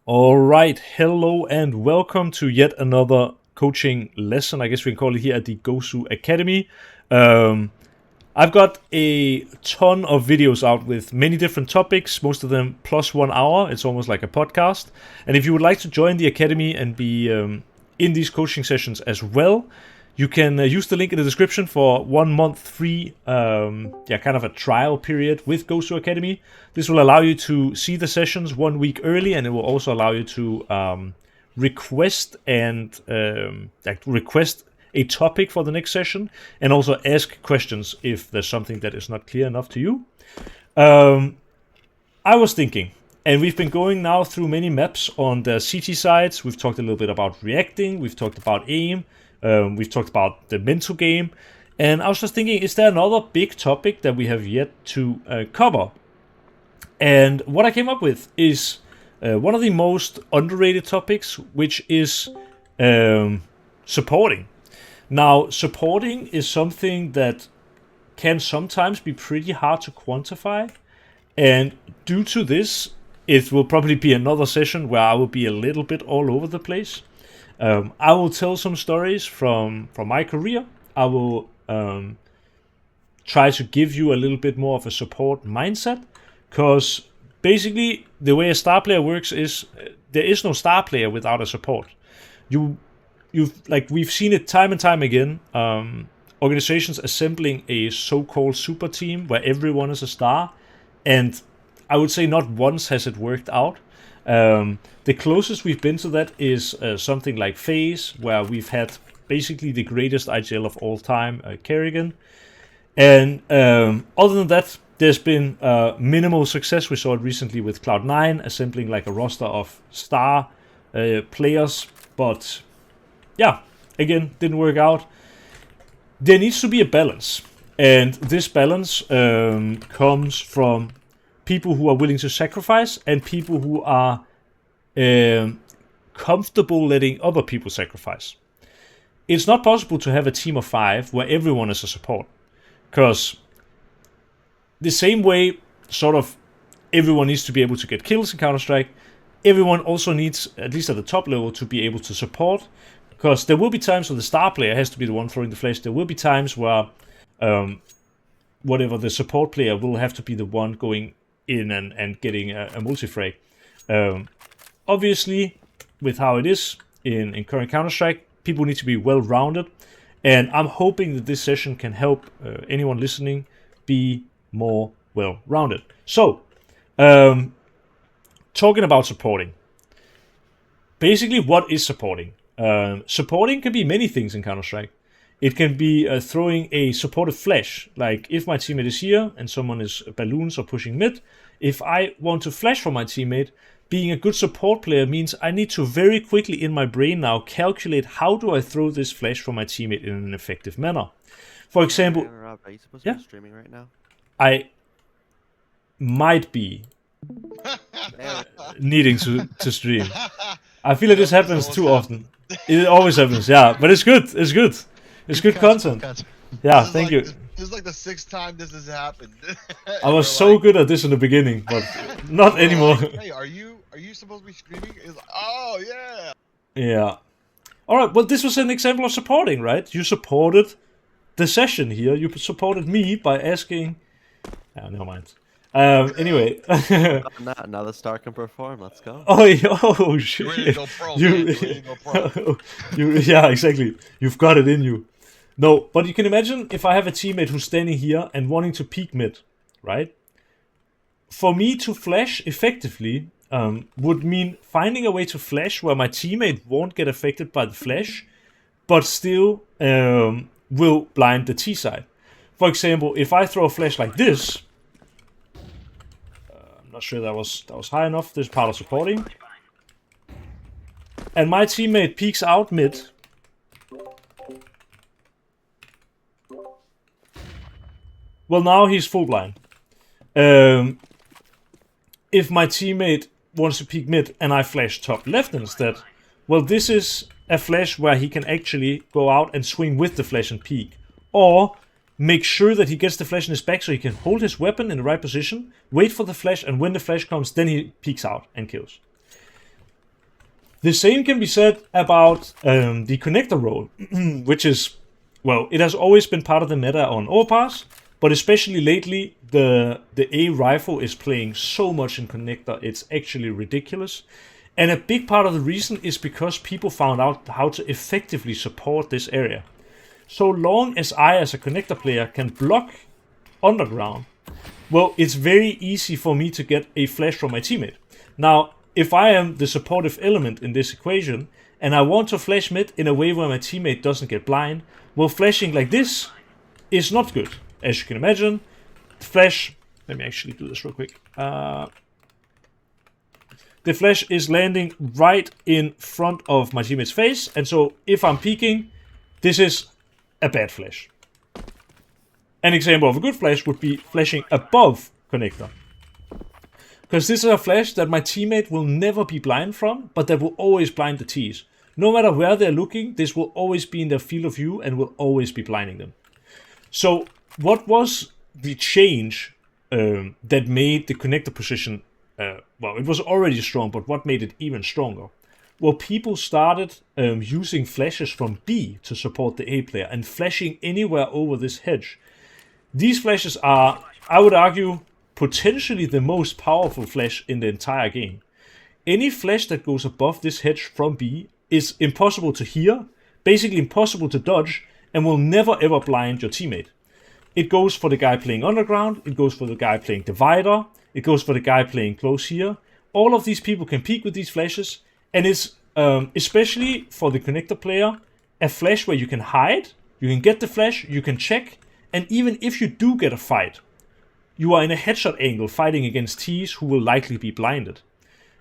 All right, hello and welcome to yet another coaching lesson. I guess we can call it here at the Gosu Academy. Um, I've got a ton of videos out with many different topics, most of them plus 1 hour. It's almost like a podcast. And if you would like to join the Academy and be in these coaching sessions as well, you can use the link in the description for 1 month free, kind of a trial period with Gosu Academy. This will allow you to see the sessions 1 week early, and it will also allow you to request request a topic for the next session, and also ask questions if there's something that is not clear enough to you. I was thinking, and we've been going now through many maps on the CT sides. We've talked a little bit about reacting. We've talked about aim. We've talked about the mental game. And I was just thinking, is there another big topic that we have yet to cover? And what I came up with is one of the most underrated topics, which is supporting. Now, supporting is something that can sometimes be pretty hard to quantify. And due to this, it will probably be another session where I will be a little bit all over the place. I will tell some stories from my career. I will try to give you a little bit more of a support mindset, because basically the way a star player works is there is no star player without a support. We've seen it time and time again. Organizations assembling a so-called super team where everyone is a star, and I would say not once has it worked out. The closest we've been to that is something like FaZe, where we've had basically the greatest IGL of all time, Kerrigan. And other than that, there's been minimal success. We saw it recently with Cloud9 assembling like a roster of star players, but yeah, again, didn't work out. There needs to be a balance, and this balance comes from people who are willing to sacrifice and people who are comfortable letting other people sacrifice. It's not possible to have a team of 5 where everyone is a support, because the same way sort of everyone needs to be able to get kills in Counter-Strike, everyone also needs, at least at the top level, to be able to support, because there will be times when the star player has to be the one throwing the flash. There will be times where whatever the support player will have to be the one going in and getting a multi-frag. Obviously, with how it is in current Counter-Strike, people need to be well-rounded, and I'm hoping that this session can help anyone listening be more well-rounded. So, talking about supporting. Basically, what is supporting? Supporting can be many things in Counter-Strike. It can be throwing a supportive flash. Like if my teammate is here and someone is balloons or pushing mid, if I want to flash for my teammate, being a good support player means I need to very quickly in my brain now calculate how do I throw this flash for my teammate in an effective manner. For example, Rob, are you supposed to be streaming right now? I might be needing to stream. I feel like this happens too often. It always happens, yeah. But it's good. It's good. It's good content. Yeah, thank you. This is like the 6th time this has happened. I was so good at this in the beginning, but not anymore. Like, hey, are you supposed to be streaming? It's like, oh yeah. Yeah. All right. Well, this was an example of supporting, right? You supported the session here. You supported me by asking. Oh, never mind. Anyway. Now the star can perform. Let's go. Oh shit! You're ready to go pro. You're ready to go pro. Yeah, exactly. You've got it in you. No, but you can imagine if I have a teammate who's standing here and wanting to peek mid, right? For me to flash effectively would mean finding a way to flash where my teammate won't get affected by the flash, but still will blind the T side. For example, if I throw a flash like this, I'm not sure that was high enough. This is part of supporting, and my teammate peeks out mid. Well, now he's full blind. If my teammate wants to peek mid and I flash top left instead, well, this is a flash where he can actually go out and swing with the flash and peek. Or make sure that he gets the flash in his back so he can hold his weapon in the right position, wait for the flash, and when the flash comes, then he peeks out and kills. The same can be said about the connector role, which is, well, it has always been part of the meta on overpass, but especially lately, the A rifle is playing so much in connector, it's actually ridiculous. And a big part of the reason is because people found out how to effectively support this area. So long as I, as a connector player, can block underground, well, it's very easy for me to get a flash from my teammate. Now, if I am the supportive element in this equation, and I want to flash mid in a way where my teammate doesn't get blind, well, flashing like this is not good. As you can imagine, flash... Let me actually do this real quick. The flash is landing right in front of my teammate's face, and so if I'm peeking, this is a bad flash. An example of a good flash would be flashing above connector. Because this is a flash that my teammate will never be blind from, but that will always blind the T's. No matter where they're looking, this will always be in their field of view and will always be blinding them. So what was the change that made the connector position, well, it was already strong, but what made it even stronger? Well, people started using flashes from B to support the A player and flashing anywhere over this hedge. These flashes are, I would argue, potentially the most powerful flash in the entire game. Any flash that goes above this hedge from B is impossible to hear, basically impossible to dodge, and will never ever blind your teammate. It goes for the guy playing underground, it goes for the guy playing divider, it goes for the guy playing close here. All of these people can peek with these flashes, and it's, especially for the connector player, a flash where you can hide, you can get the flash, you can check, and even if you do get a fight, you are in a headshot angle fighting against T's who will likely be blinded.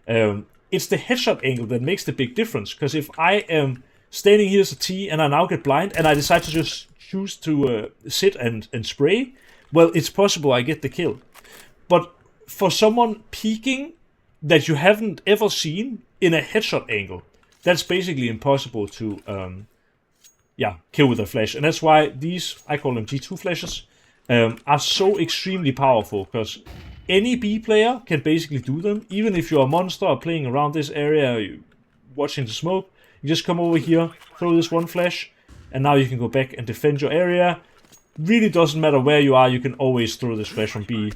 It's the headshot angle that makes the big difference, because if I am standing here as a T and I now get blind and I decide to just choose to sit and spray, well, it's possible I get the kill. But for someone peeking that you haven't ever seen in a headshot angle, that's basically impossible to kill with a flash. And that's why these, I call them G2 flashes, are so extremely powerful, because any B player can basically do them. Even if you're a monster playing around this area, you watching the smoke, you just come over here, throw this one flash, and now you can go back and defend your area. Really doesn't matter where you are, you can always throw this flash from B,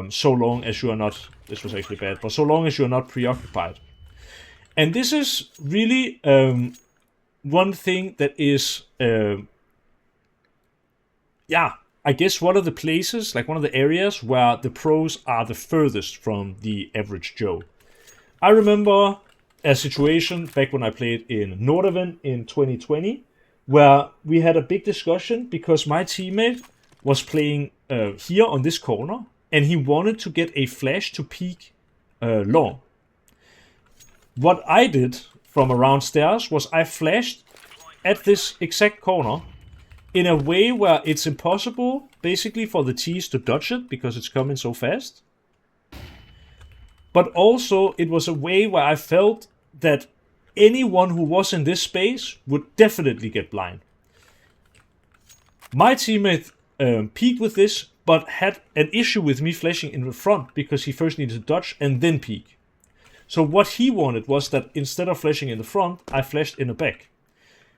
so long as you are not, this was actually bad, but so long as you are not preoccupied. And this is really one thing that is, I guess one of the places, like one of the areas where the pros are the furthest from the average Joe. I remember a situation back when I played in Nordaven in 2020, where we had a big discussion because my teammate was playing here on this corner, and he wanted to get a flash to peek long. What I did from around stairs was I flashed at this exact corner in a way where it's impossible, basically, for the T's to dodge it because it's coming so fast. But also, it was a way where I felt that anyone who was in this space would definitely get blind. My teammate peeked with this, but had an issue with me flashing in the front because he first needed to dodge and then peek. So what he wanted was that instead of flashing in the front, I flashed in the back.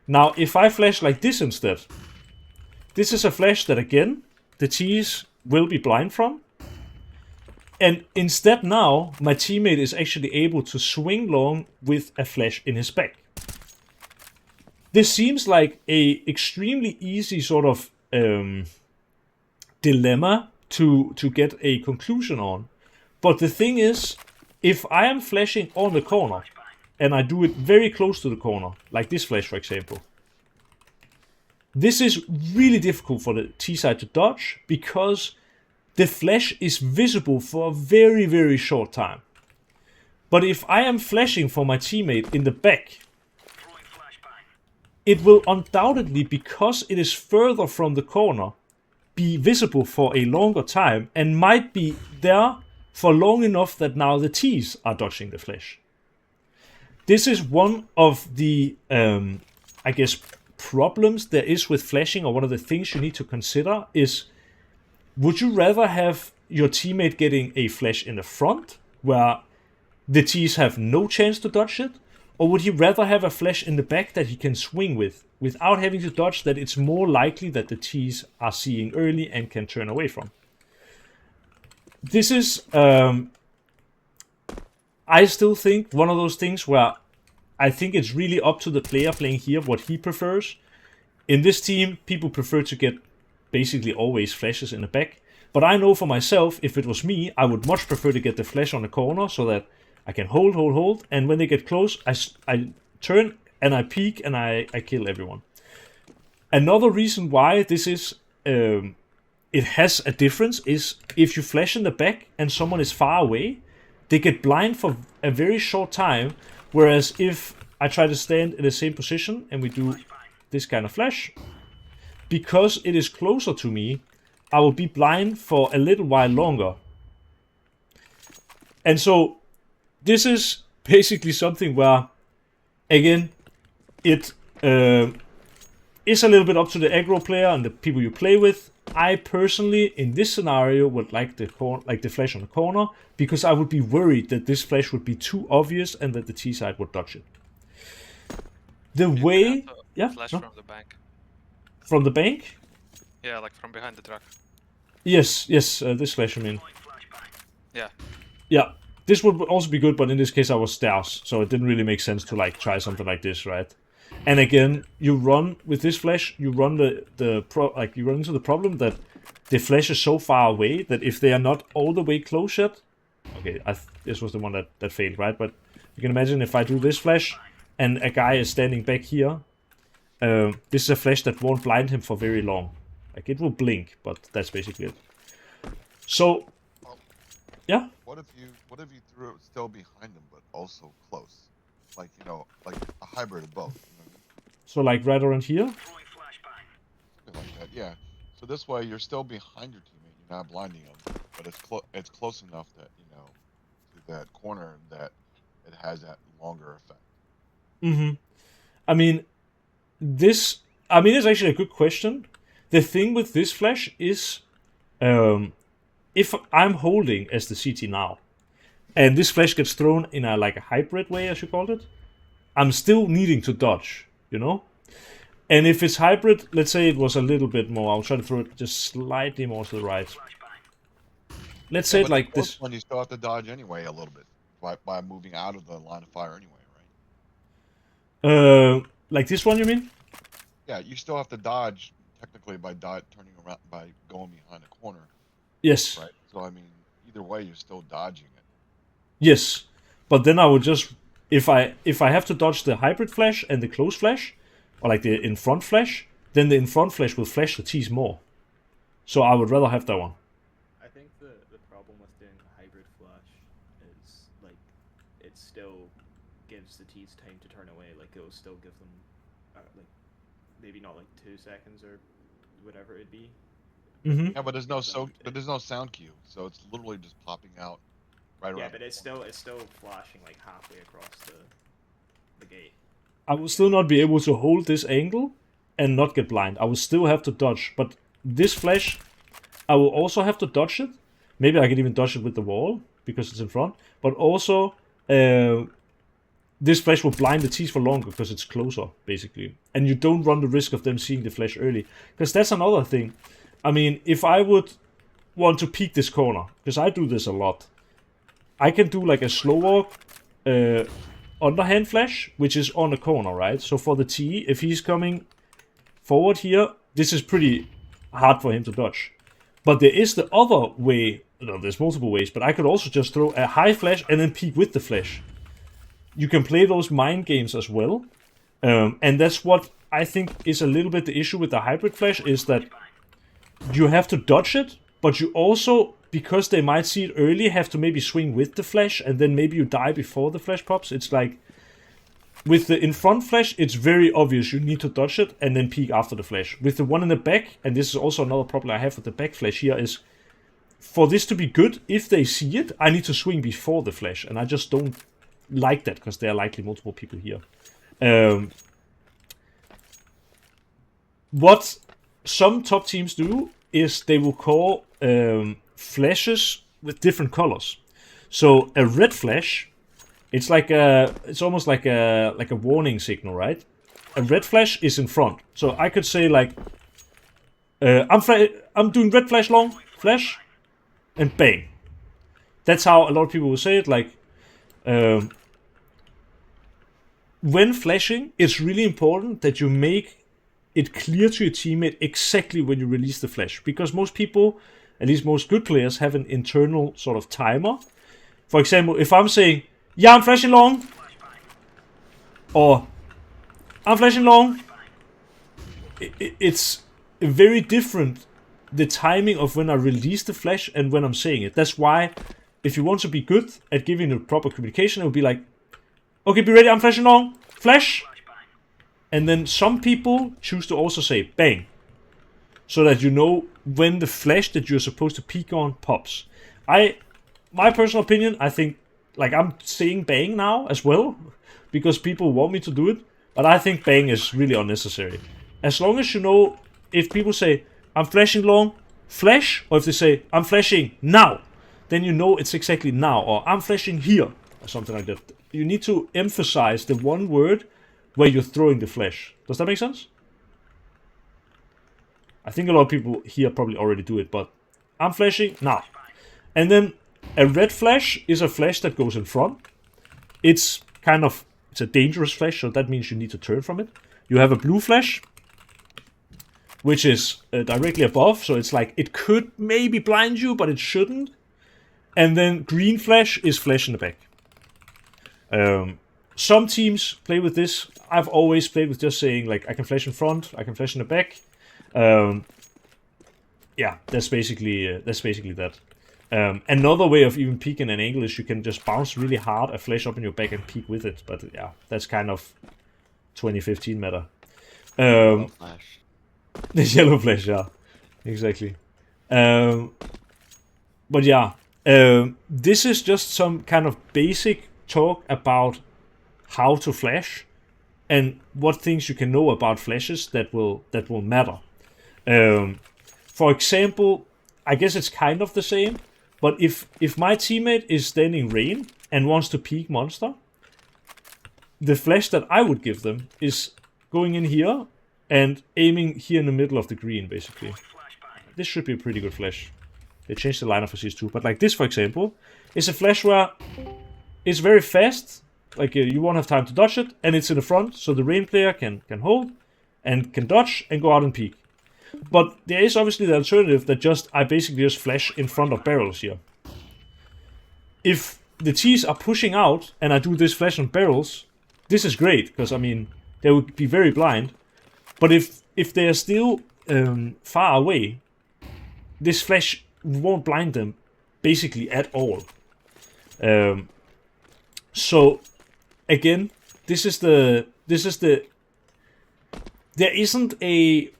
Now, if I flash like this instead, this is a flash that, again, the T's will be blind from. And instead now, my teammate is actually able to swing long with a flash in his back. This seems like a extremely easy sort of dilemma to get a conclusion on. But the thing is, if I am flashing on the corner, and I do it very close to the corner, like this flash for example, this is really difficult for the T side to dodge because the flash is visible for a very, very short time. But if I am flashing for my teammate in the back, it will undoubtedly, because it is further from the corner, be visible for a longer time and might be there for long enough that now the T's are dodging the flash. This is one of the, I guess, problems there is with flashing, or one of the things you need to consider is, would you rather have your teammate getting a flash in the front where the T's have no chance to dodge it, Or would he rather have a flash in the back that he can swing with, without having to dodge, that it's more likely that the T's are seeing early and can turn away from? This is, I still think, one of those things where I think it's really up to the player playing here what he prefers. In this team, people prefer to get basically always flashes in the back. But I know for myself, if it was me, I would much prefer to get the flash on the corner so that I can hold, and when they get close, I turn and I peek and I kill everyone. Another reason why this is, it has a difference is if you flash in the back and someone is far away, they get blind for a very short time, whereas if I try to stand in the same position and we do this kind of flash, because it is closer to me, I will be blind for a little while longer. And so this is basically something where, again, it is a little bit up to the aggro player and the people you play with. I personally, in this scenario, would like the flash on the corner, because I would be worried that this flash would be too obvious and that the T side would dodge it. The way, yeah, flash no? from the bank. From the bank? Yeah, like from behind the truck. Yes, this flash, I mean. Yeah. Yeah, this would also be good, but in this case I was stairs, so it didn't really make sense to like try something like this, right? And again, you run with this flash, you run you run into the problem that the flash is so far away that if they are not all the way close yet, okay, this was the one that failed, right? But you can imagine if I do this flash and a guy is standing back here, this is a flash that won't blind him for very long. Like, it will blink, but that's basically it. So, yeah. What if you threw it still behind him, but also close, like like a hybrid of both? You know what I mean? So like right around here. Something like that, yeah. So this way you're still behind your teammate, you're not blinding him, but it's close enough that to that corner that it has that longer effect. I mean, it's actually a good question. The thing with this flash is, if I'm holding as the CT now, and this flash gets thrown in a hybrid way, as you called it, I'm still needing to dodge, you know? And if it's hybrid, let's say it was a little bit more, I'll try to throw it just slightly more to the right. Let's say it like this. One you still have to dodge anyway a little bit by moving out of the line of fire anyway, right? Like this one, you mean? Yeah, you still have to dodge technically by turning around, by going behind a corner. Yes. Right. So I mean, either way, you're still dodging it. Yes, but then I would just, if I have to dodge the hybrid flash and the close flash, or like the in front flash, then the in front flash will flash the T's more. So I would rather have that one. I think the problem with doing a hybrid flash is like it still gives the T's time to turn away. Like it'll still give them like maybe not like 2 seconds or whatever it'd be. Yeah, but there's no sound cue, so it's literally just popping out right around. Yeah, but it's still flashing like halfway across the gate. I will still not be able to hold this angle and not get blind. I will still have to dodge, but this flash, I will also have to dodge it. Maybe I can even dodge it with the wall because it's in front. But also, this flash will blind the T's for longer because it's closer, basically. And you don't run the risk of them seeing the flash early. Because that's another thing. I mean, if I would want to peek this corner, because I do this a lot, I can do like a slower underhand flash, which is on the corner, right? So for the T, if he's coming forward here, this is pretty hard for him to dodge. But there is the other way, no, there's multiple ways, but I could also just throw a high flash and then peek with the flash. You can play those mind games as well. And that's what I think is a little bit the issue with the hybrid flash, is that you have to dodge it, but you also, because they might see it early, have to maybe swing with the flash, and then maybe you die before the flash pops. It's like, with the in front flash, it's very obvious you need to dodge it and then peek after the flash. With the one in the back, and this is also another problem I have with the back flash here, is for this to be good, if they see it, I need to swing before the flash, and I just don't like that, because there are likely multiple people here. What some top teams do is they will call flashes with different colors. So a red flash It's like it's almost like a warning signal, right? A red flash is in front, so I could say like, I'm doing red flash long, flash, and bang. That's how a lot of people will say it. Like, when flashing, it's really important that you make it clear to your teammate exactly when you release the flash, because most people, at least most good players, have an internal sort of timer. For example, if I'm saying, yeah, I'm flashing long, or I'm flashing long, it's very different, the timing of when I release the flash and when I'm saying it. That's why, if you want to be good at giving the proper communication, it would be like, okay, be ready, I'm flashing long, flash. And then some people choose to also say bang, so that you know when the flash that you're supposed to peek on pops. My personal opinion, I think, like, I'm saying bang now as well, because people want me to do it, but I think bang is really unnecessary. As long as you know, if people say, I'm flashing long, flash, or if they say, I'm flashing now, then you know it's exactly now, or I'm flashing here, or something like that. You need to emphasize the one word where you're throwing the flash. Does that make sense? I think a lot of people here probably already do it, but I'm flashing now. And then a red flash is a flash that goes in front. It's a dangerous flash, so that means you need to turn from it. You have a blue flash, which is directly above, so it's like it could maybe blind you, but it shouldn't. And then green flash is flash in the back. Some teams play with this. I've always played with just saying, like, I can flash in front, I can flash in the back. Yeah, that's basically that. Another way of even peeking an angle is you can just bounce really hard a flash up in your back and peek with it. But yeah, that's kind of 2015 meta. Flash. The yellow flash, yeah, exactly. But yeah, this is just some kind of basic talk about how to flash and what things you can know about flashes that will matter. For example, I guess it's kind of the same, but if my teammate is standing rain and wants to peek monster, the flash that I would give them is going in here and aiming here in the middle of the green, basically. This should be a pretty good flash. They changed the lineup for CS2, but like this, for example, is a flash where it's very fast, like you won't have time to dodge it, and it's in the front, so the rain player can hold and can dodge and go out and peek. But there is obviously the alternative that I basically just flash in front of barrels here. If the T's are pushing out and I do this flash on barrels, this is great, because I mean, they would be very blind. But if they are still far away, this flash won't blind them basically at all. So again, this is the there isn't a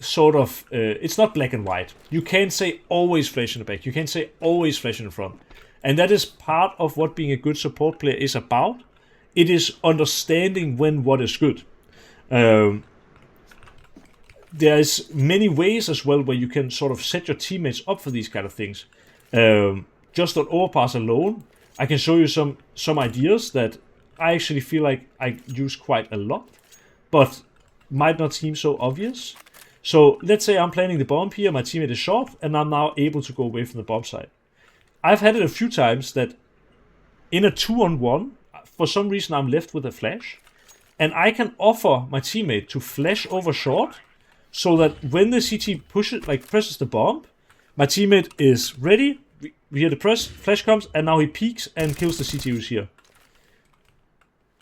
sort of it's not black and white. You can't say always flash in the back. You can't say always flash in the front. And that is part of what being a good support player is about. It is understanding when what is good. There's many ways as well where you can sort of set your teammates up for these kind of things. Just on overpass alone, I can show you some ideas that I actually feel like I use quite a lot, but might not seem so obvious. So let's say I'm planning the bomb here, my teammate is short, and I'm now able to go away from the bomb site. I've had it a few times that in a 2-on-1, for some reason I'm left with a flash, and I can offer my teammate to flash over short, so that when the CT presses the bomb, my teammate is ready, we hear the flash comes, and now he peeks and kills the CT who's here.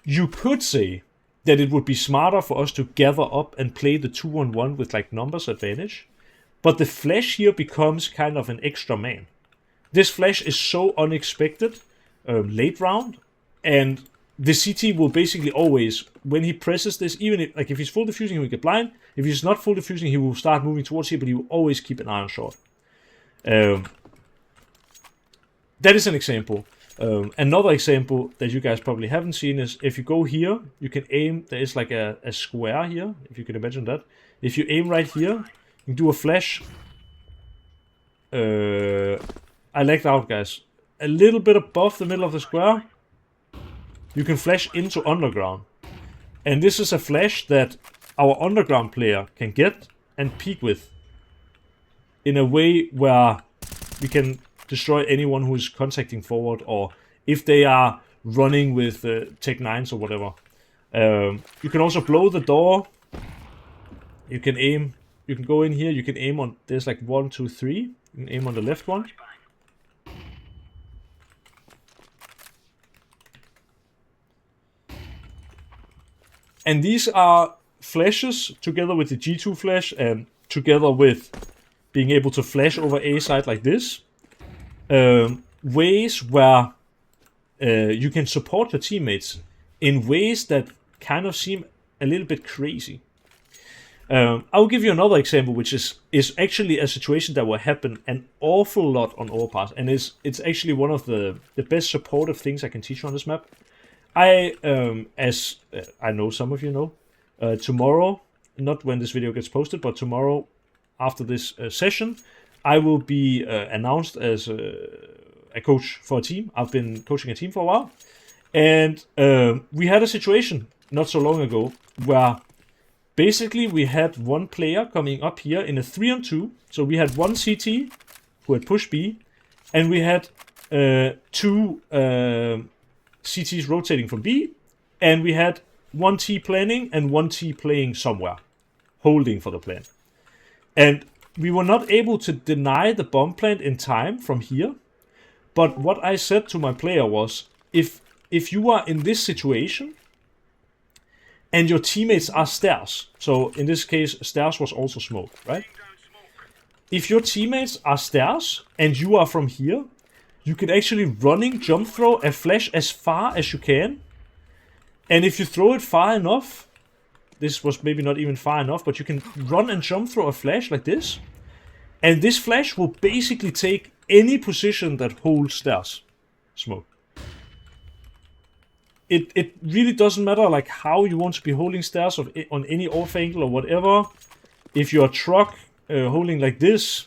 You could say that it would be smarter for us to gather up and play the 2-on-1 with like numbers advantage, but the flash here becomes kind of an extra man. This flash is so unexpected late round, and the CT will basically always, when he presses this, even if he's full diffusing, he will get blind. If he's not full diffusing, he will start moving towards here, but he will always keep an eye on short. That is an example. Another example that you guys probably haven't seen is if you go here, you can aim. There is like a square here, if you can imagine that. If you aim right here, you can do a flash. I lagged out, guys. a little bit above the middle of the square, you can flash into underground. And this is a flash that our underground player can get and peek with in a way where we can destroy anyone who is contacting forward, or if they are running with Tech 9s or whatever. You can also blow the door. You can aim. You can go in here. You can aim on. There's like 1, 2, 3. You can aim on the left one. And these are flashes together with the G2 flash and together with being able to flash over A side like this. Ways where you can support your teammates in ways that kind of seem a little bit crazy. I'll give you another example, which is actually a situation that will happen an awful lot on Overpass, and it's actually one of the best supportive things I can teach you on this map. As I know some of you know, tomorrow, not when this video gets posted, but tomorrow after this session, I will be announced as a coach for a team. I've been coaching a team for a while, and we had a situation not so long ago where basically we had one player coming up here in a 3-on-2. So we had one CT who had pushed B, and we had 2 CTs rotating from B, and we had 1 T planning and 1 T playing somewhere, holding for the plan. And we were not able to deny the bomb plant in time from here. But what I said to my player was, if you are in this situation and your teammates are stairs, so in this case stairs was also smoke, right? If your teammates are stairs and you are from here, you can actually running jump throw a flash as far as you can. And if you throw it far enough, this was maybe not even far enough, but you can run and jump throw a flash like this. And this flash will basically take any position that holds stairs smoke. It really doesn't matter like how you want to be holding stairs on any off angle or whatever. If you're a truck holding like this,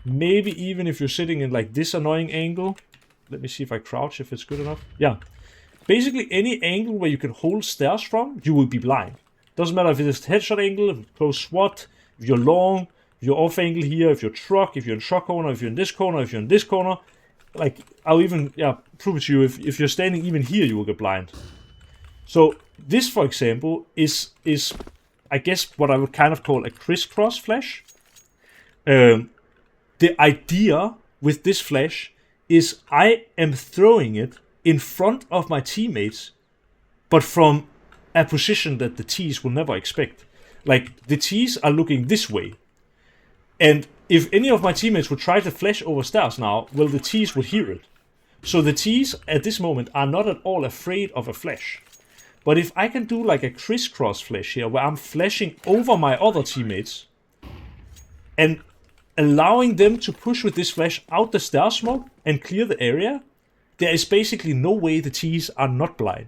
maybe even if you're sitting in like this annoying angle. Let me see if I crouch, if it's good enough. Yeah. Basically any angle where you can hold stairs from, you will be blind. Doesn't matter if it's headshot angle, if it's close SWAT, if you're long, if you're off angle here, if you're truck, if you're in truck corner, if you're in this corner, if you're in this corner. Like, I'll even, prove it to you. If you're standing even here, you will get blind. So, this, for example, is I guess, what I would kind of call a crisscross flash. The idea with this flash is I am throwing it in front of my teammates, but from a position that the T's will never expect. Like, the T's are looking this way. And if any of my teammates would try to flash over stairs now, well, the T's would hear it. So the T's at this moment are not at all afraid of a flash. But if I can do like a crisscross flash here, where I'm flashing over my other teammates and allowing them to push with this flash out the stair smoke and clear the area, there is basically no way the T's are not blind.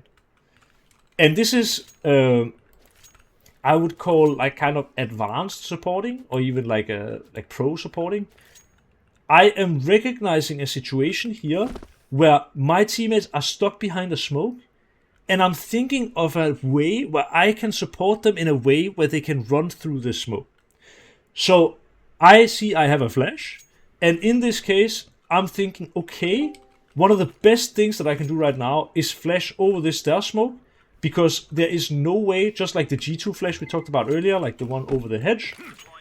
And this is, I would call like kind of advanced supporting, or even like pro supporting. I am recognizing a situation here where my teammates are stuck behind a smoke, and I'm thinking of a way where I can support them in a way where they can run through the smoke. So I see I have a flash, and in this case, I'm thinking, okay, one of the best things that I can do right now is flash over this stair smoke, because there is no way, just like the G2 flash we talked about earlier, like the one over the hedge,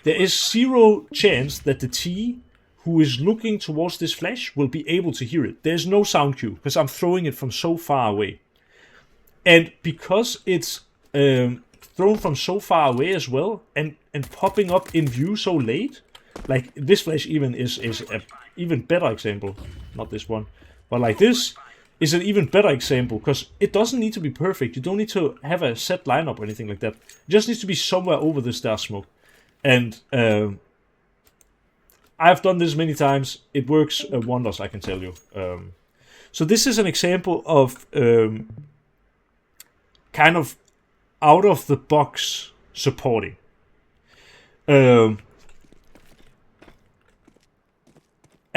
there is zero chance that the T who is looking towards this flash will be able to hear it. There's no sound cue, because I'm throwing it from so far away. And because it's thrown from so far away as well, and popping up in view so late, like this flash even is a even better example. Not this one, but like this is an even better example, because it doesn't need to be perfect. You don't need to have a set lineup or anything like that. It just needs to be somewhere over the stair smoke. And I've done this many times. It works wonders, I can tell you. So this is an example of kind of out of the box supporting.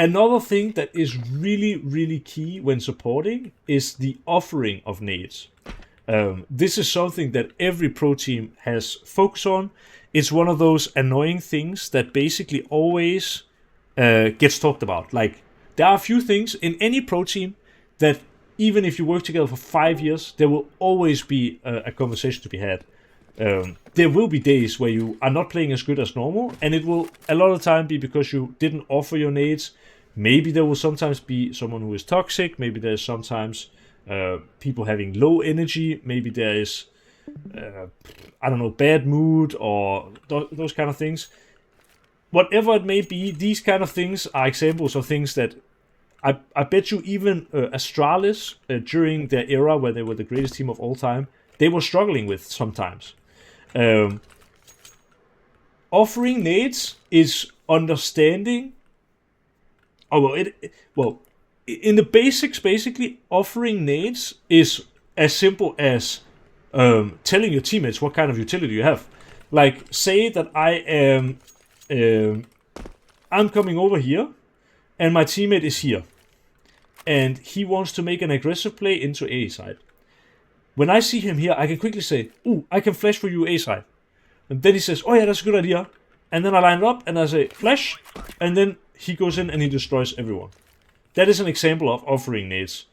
Another thing that is really, really key when supporting is the offering of nades. This is something that every pro team has focus on. It's one of those annoying things that basically always gets talked about. Like, there are a few things in any pro team that even if you work together for 5 years, there will always be a conversation to be had. There will be days where you are not playing as good as normal, and it will a lot of the time be because you didn't offer your nades. Maybe there will sometimes be someone who is toxic. Maybe there's sometimes people having low energy. Maybe there is, I don't know, bad mood or those kind of things. Whatever it may be, these kind of things are examples of things that I bet you even Astralis, during their era where they were the greatest team of all time, they were struggling with sometimes. Offering nades is understanding. In the basics, basically, offering nades is as simple as telling your teammates what kind of utility you have. Like, say that I'm coming over here, and my teammate is here, and he wants to make an aggressive play into A side. When I see him here, I can quickly say, "Ooh, I can flash for you A side." And then he says, "Oh yeah, that's a good idea." And then I line it up, and I say, "Flash," and then he goes in and he destroys everyone. That is an example of offering nades.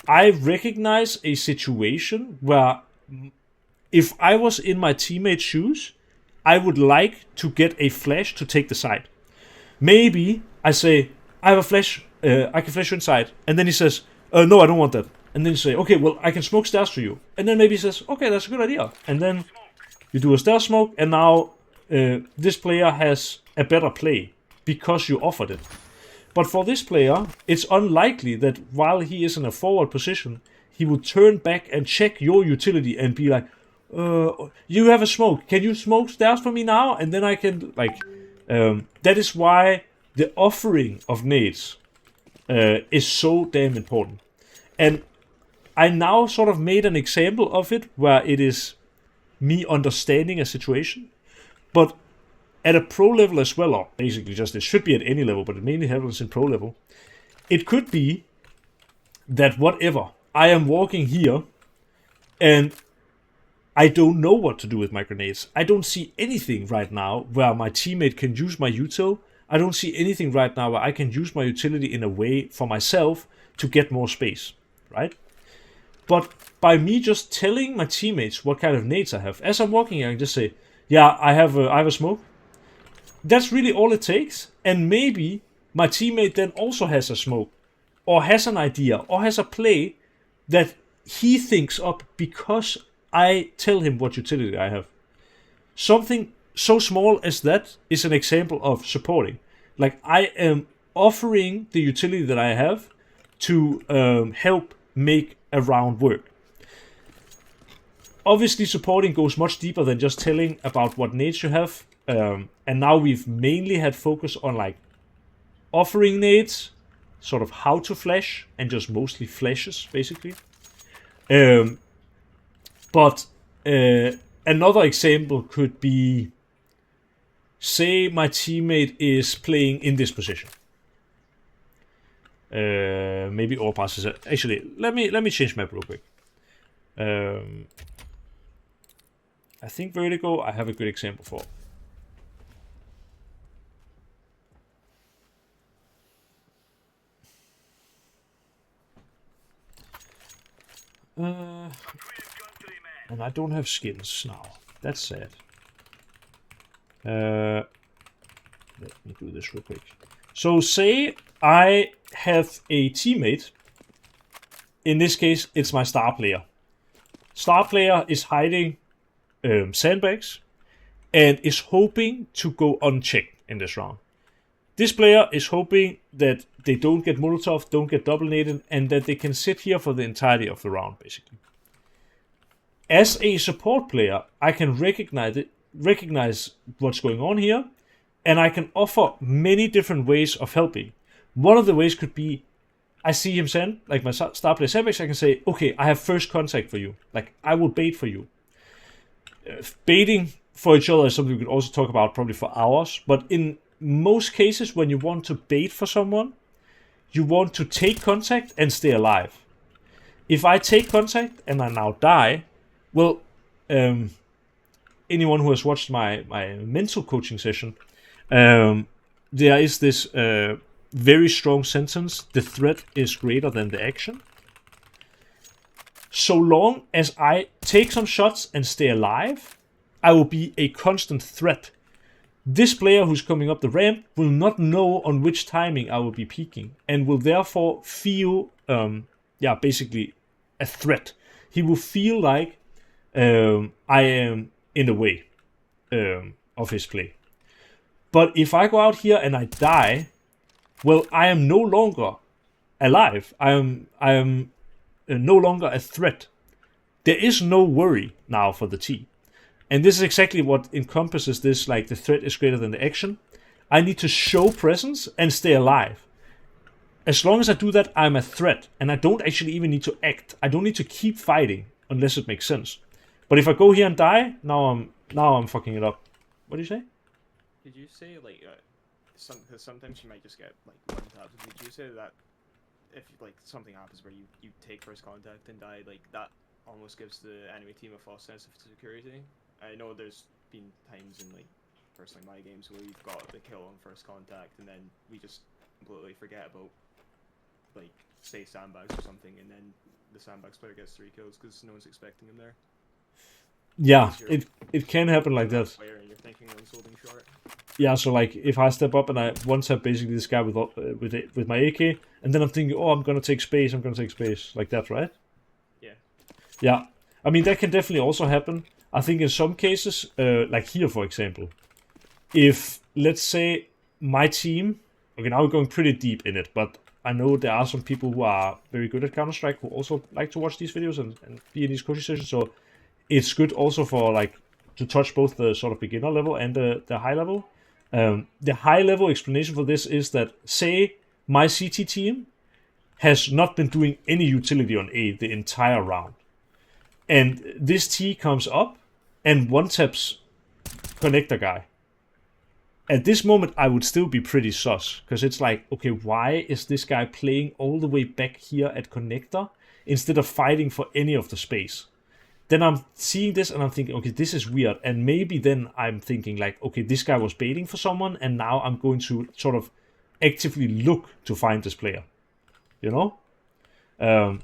I recognize a situation where if I was in my teammate's shoes, I would like to get a flash to take the side. Maybe I say, "I have a flash, I can flash you inside." And then he says, "No, I don't want that." And then you say, "Okay, well, I can smoke stairs for you." And then maybe he says, "Okay, that's a good idea." And then you do a stair smoke, and now this player has a better play because you offered it. But for this player, it's unlikely that while he is in a forward position, he would turn back and check your utility and be like, "You have a smoke. Can you smoke stairs for me now?" And then I can, like... that is why the offering of nades is so damn important. And I now sort of made an example of it where it is me understanding a situation, but at a pro level as well, or basically just it should be at any level, but it mainly happens in pro level. It could be that whatever, I am walking here and I don't know what to do with my grenades. I don't see anything right now where my teammate can use my util. I don't see anything right now where I can use my utility in a way for myself to get more space, right? But by me just telling my teammates what kind of nades I have, as I'm walking here, I can just say, "Yeah, I have a smoke." That's really all it takes. And maybe my teammate then also has a smoke, or has an idea, or has a play that he thinks up because I tell him what utility I have. Something so small as that is an example of supporting. Like, I am offering the utility that I have to help make a round work. Obviously, supporting goes much deeper than just telling about what nades you have. And now we've mainly had focus on, like, offering nades, sort of how to flash, and just mostly flashes, basically. But another example could be, say my teammate is playing in this position. Maybe all passes. Actually, let me change map real quick. I think Vertigo I have a good example for. And I don't have skins now. That's sad. Let me do this real quick. So say I have a teammate. In this case, it's my star player. Star player is hiding sandbags and is hoping to go unchecked in this round. This player is hoping that they don't get Molotov, don't get double naded, and that they can sit here for the entirety of the round, basically. As a support player, I can recognize what's going on here, and I can offer many different ways of helping. One of the ways could be, I see him send, like my star player sandbags, I can say, "Okay, I have first contact for you. Like, I will bait for you." Baiting for each other is something we could also talk about probably for hours, but in most cases when you want to bait for someone, you want to take contact and stay alive. If I take contact and I now die, well, anyone who has watched my mental coaching session, there is this very strong sentence: the threat is greater than the action. So long as I take some shots and stay alive, I will be a constant threat. This player who's coming up the ramp will not know on which timing I will be peaking, and will therefore feel, basically a threat. He will feel like I am in the way of his play. But if I go out here and I die, well, I am no longer alive. I am no longer a threat. There is no worry now for the T. And this is exactly what encompasses this, like the threat is greater than the action. I need to show presence and stay alive. As long as I do that, I'm a threat. And I don't actually even need to act. I don't need to keep fighting unless it makes sense. But if I go here and die, now I'm fucking it up. What do you say? Did you say like because sometimes you might just get like one tap? Did you say that if like something happens where you take first contact and die, like that almost gives the enemy team a false sense of security? I know there's been times in like personally my games where we've got the kill on first contact and then we just completely forget about like say sandbags or something, and then the sandbags player gets 3 kills because no one's expecting him there. Yeah, it can happen like that. Player and you're thinking one's holding short. Yeah, so like if I step up and I one tap basically this guy with my AK, and then I'm thinking, oh, I'm gonna take space, like that, right? Yeah. Yeah, I mean that can definitely also happen. I think in some cases, like here for example, if let's say my team, okay, now we're going pretty deep in it, but I know there are some people who are very good at Counter-Strike who also like to watch these videos and be in these coaching sessions, so it's good also for like to touch both the sort of beginner level and the high level. The high level explanation for this is that, say my CT team has not been doing any utility on A the entire round, and this T comes up and one taps connector guy. At this moment I would still be pretty sus, because it's like, okay, why is this guy playing all the way back here at connector instead of fighting for any of the space? Then I'm seeing this and I'm thinking, okay, this is weird. And maybe then I'm thinking like, okay, this guy was baiting for someone and now I'm going to sort of actively look to find this player. You know?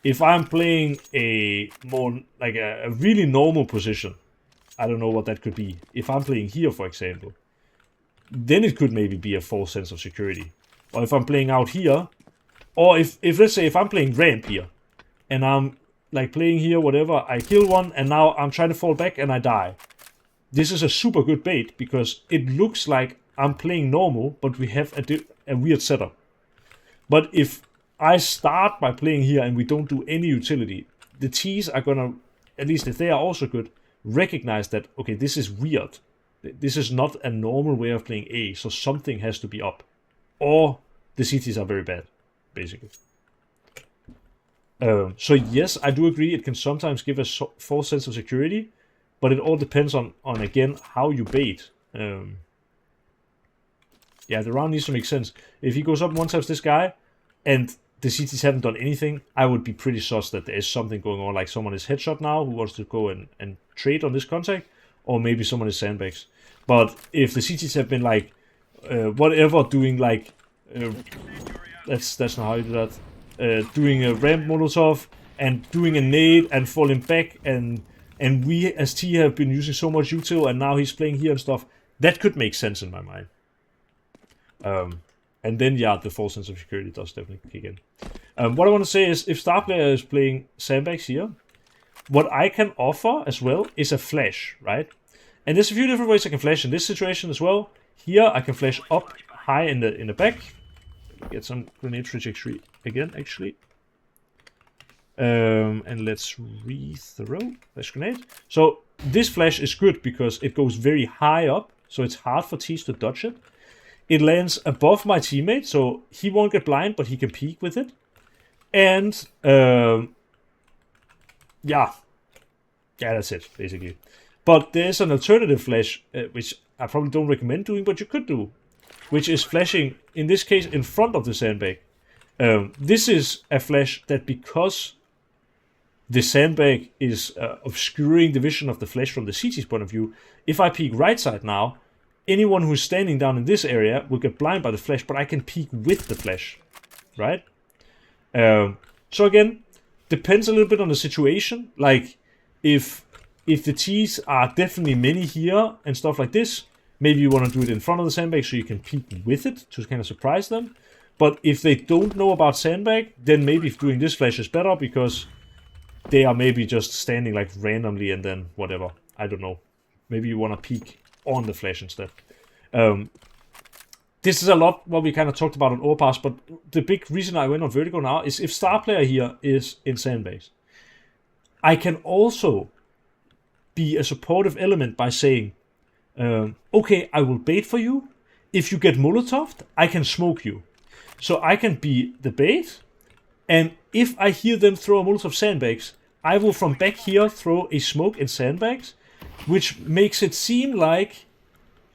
If I'm playing a more, like a really normal position, I don't know what that could be. If I'm playing here, for example, then it could maybe be a false sense of security. Or if I'm playing out here, or if let's say if I'm playing ramp here, and I'm like playing here, whatever, I kill one, and now I'm trying to fall back and I die. This is a super good bait, because it looks like I'm playing normal, but we have a weird setup. But if I start by playing here and we don't do any utility, the T's are gonna, at least if they are also good, recognize that, okay, this is weird. This is not a normal way of playing A, so something has to be up. Or the CTs are very bad, basically. So yes, I do agree it can sometimes give a false sense of security, but it all depends on again, how you bait. Yeah, the round needs to make sense. If he goes up and one taps this guy, and the CTs haven't done anything, I would be pretty sus that there is something going on, like someone is headshot now who wants to go and trade on this contact, or maybe someone is sandbags. But if the CTs have been like, whatever, doing like, that's not how you do that, doing a ramp molotov, and doing a nade, and falling back, and we as T have been using so much util, and now he's playing here and stuff, that could make sense in my mind. And then, yeah, the false sense of security does definitely kick in. What I want to say is, if star player is playing sandbags here, what I can offer as well is a flash, right? And there's a few different ways I can flash in this situation as well. Here, I can flash up high in the back. Get some grenade trajectory again, actually. And let's rethrow flash grenade. So this flash is good because it goes very high up, so it's hard for T's to dodge it. It lands above my teammate, so he won't get blind, but he can peek with it. And yeah, that's it, basically. But there's an alternative flash, which I probably don't recommend doing, but you could do. which is flashing, in this case, in front of the sandbag. This is a flash that, because the sandbag is obscuring the vision of the flash from the CT's point of view, if I peek right side now, anyone who's standing down in this area will get blind by the flash, but I can peek with the flash, right? So again, depends a little bit on the situation. Like, if the T's are definitely many here and stuff like this, maybe you want to do it in front of the sandbag so you can peek with it to kind of surprise them. But if they don't know about sandbag, then maybe doing this flash is better, because they are maybe just standing like randomly and then whatever. I don't know. Maybe you want to peek on the flash instead. This is a lot what we kind of talked about on Overpass, but the big reason I went on Vertigo now is if star player here is in sandbags, I can also be a supportive element by saying, okay, I will bait for you. If you get Molotoved, I can smoke you. So I can be the bait, and if I hear them throw a Molotov sandbags, I will from back here throw a smoke in sandbags, which makes it seem like,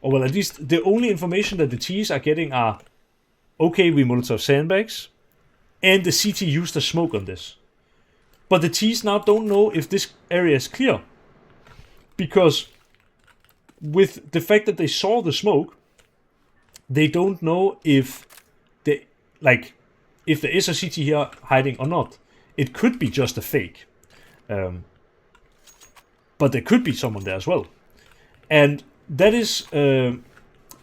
or well, at least the only information that the T's are getting are, okay, we Molotov sandbags, and the CT used a smoke on this. But the T's now don't know if this area is clear, because with the fact that they saw the smoke, they don't know if if there is a CT here hiding or not. It could be just a fake. But there could be someone there as well. And that is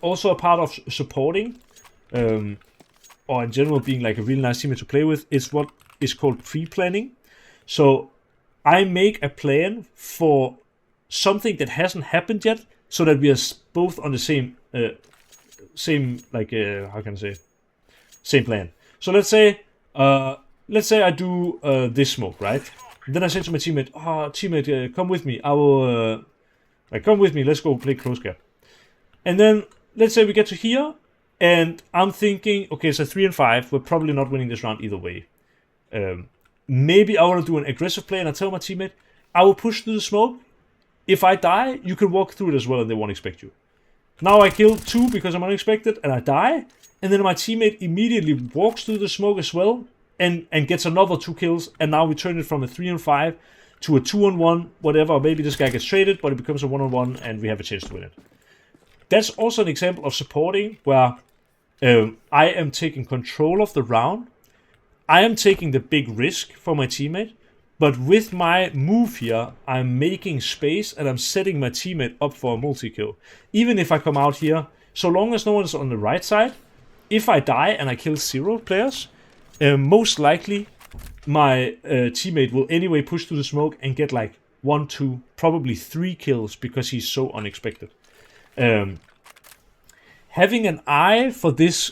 also a part of supporting, or in general being like a really nice teammate to play with, is what is called pre-planning. So I make a plan for something that hasn't happened yet, so that we are both on the same how can I say, same plan. So let's say I do this smoke, right? And then I say to my teammate, teammate, come with me. I will come with me. Let's go play close gap. And then let's say we get to here, and I'm thinking, okay, so 3 and 5. We're probably not winning this round either way. Maybe I want to do an aggressive play, and I tell my teammate, I will push through the smoke. If I die, you can walk through it as well, and they won't expect you. Now I kill 2 because I'm unexpected, and I die. And then my teammate immediately walks through the smoke as well, and gets another 2 kills. And now we turn it from a 3 and 5 to a 2 on 1, whatever. Maybe this guy gets traded, but it becomes a 1 on 1, and we have a chance to win it. That's also an example of supporting where I am taking control of the round. I am taking the big risk for my teammate, but with my move here, I'm making space and I'm setting my teammate up for a multi-kill. Even if I come out here, so long as no one is on the right side, if I die and I kill 0 players, most likely my teammate will anyway push through the smoke and get like 1, 2, probably 3 kills because he's so unexpected. Having an eye for this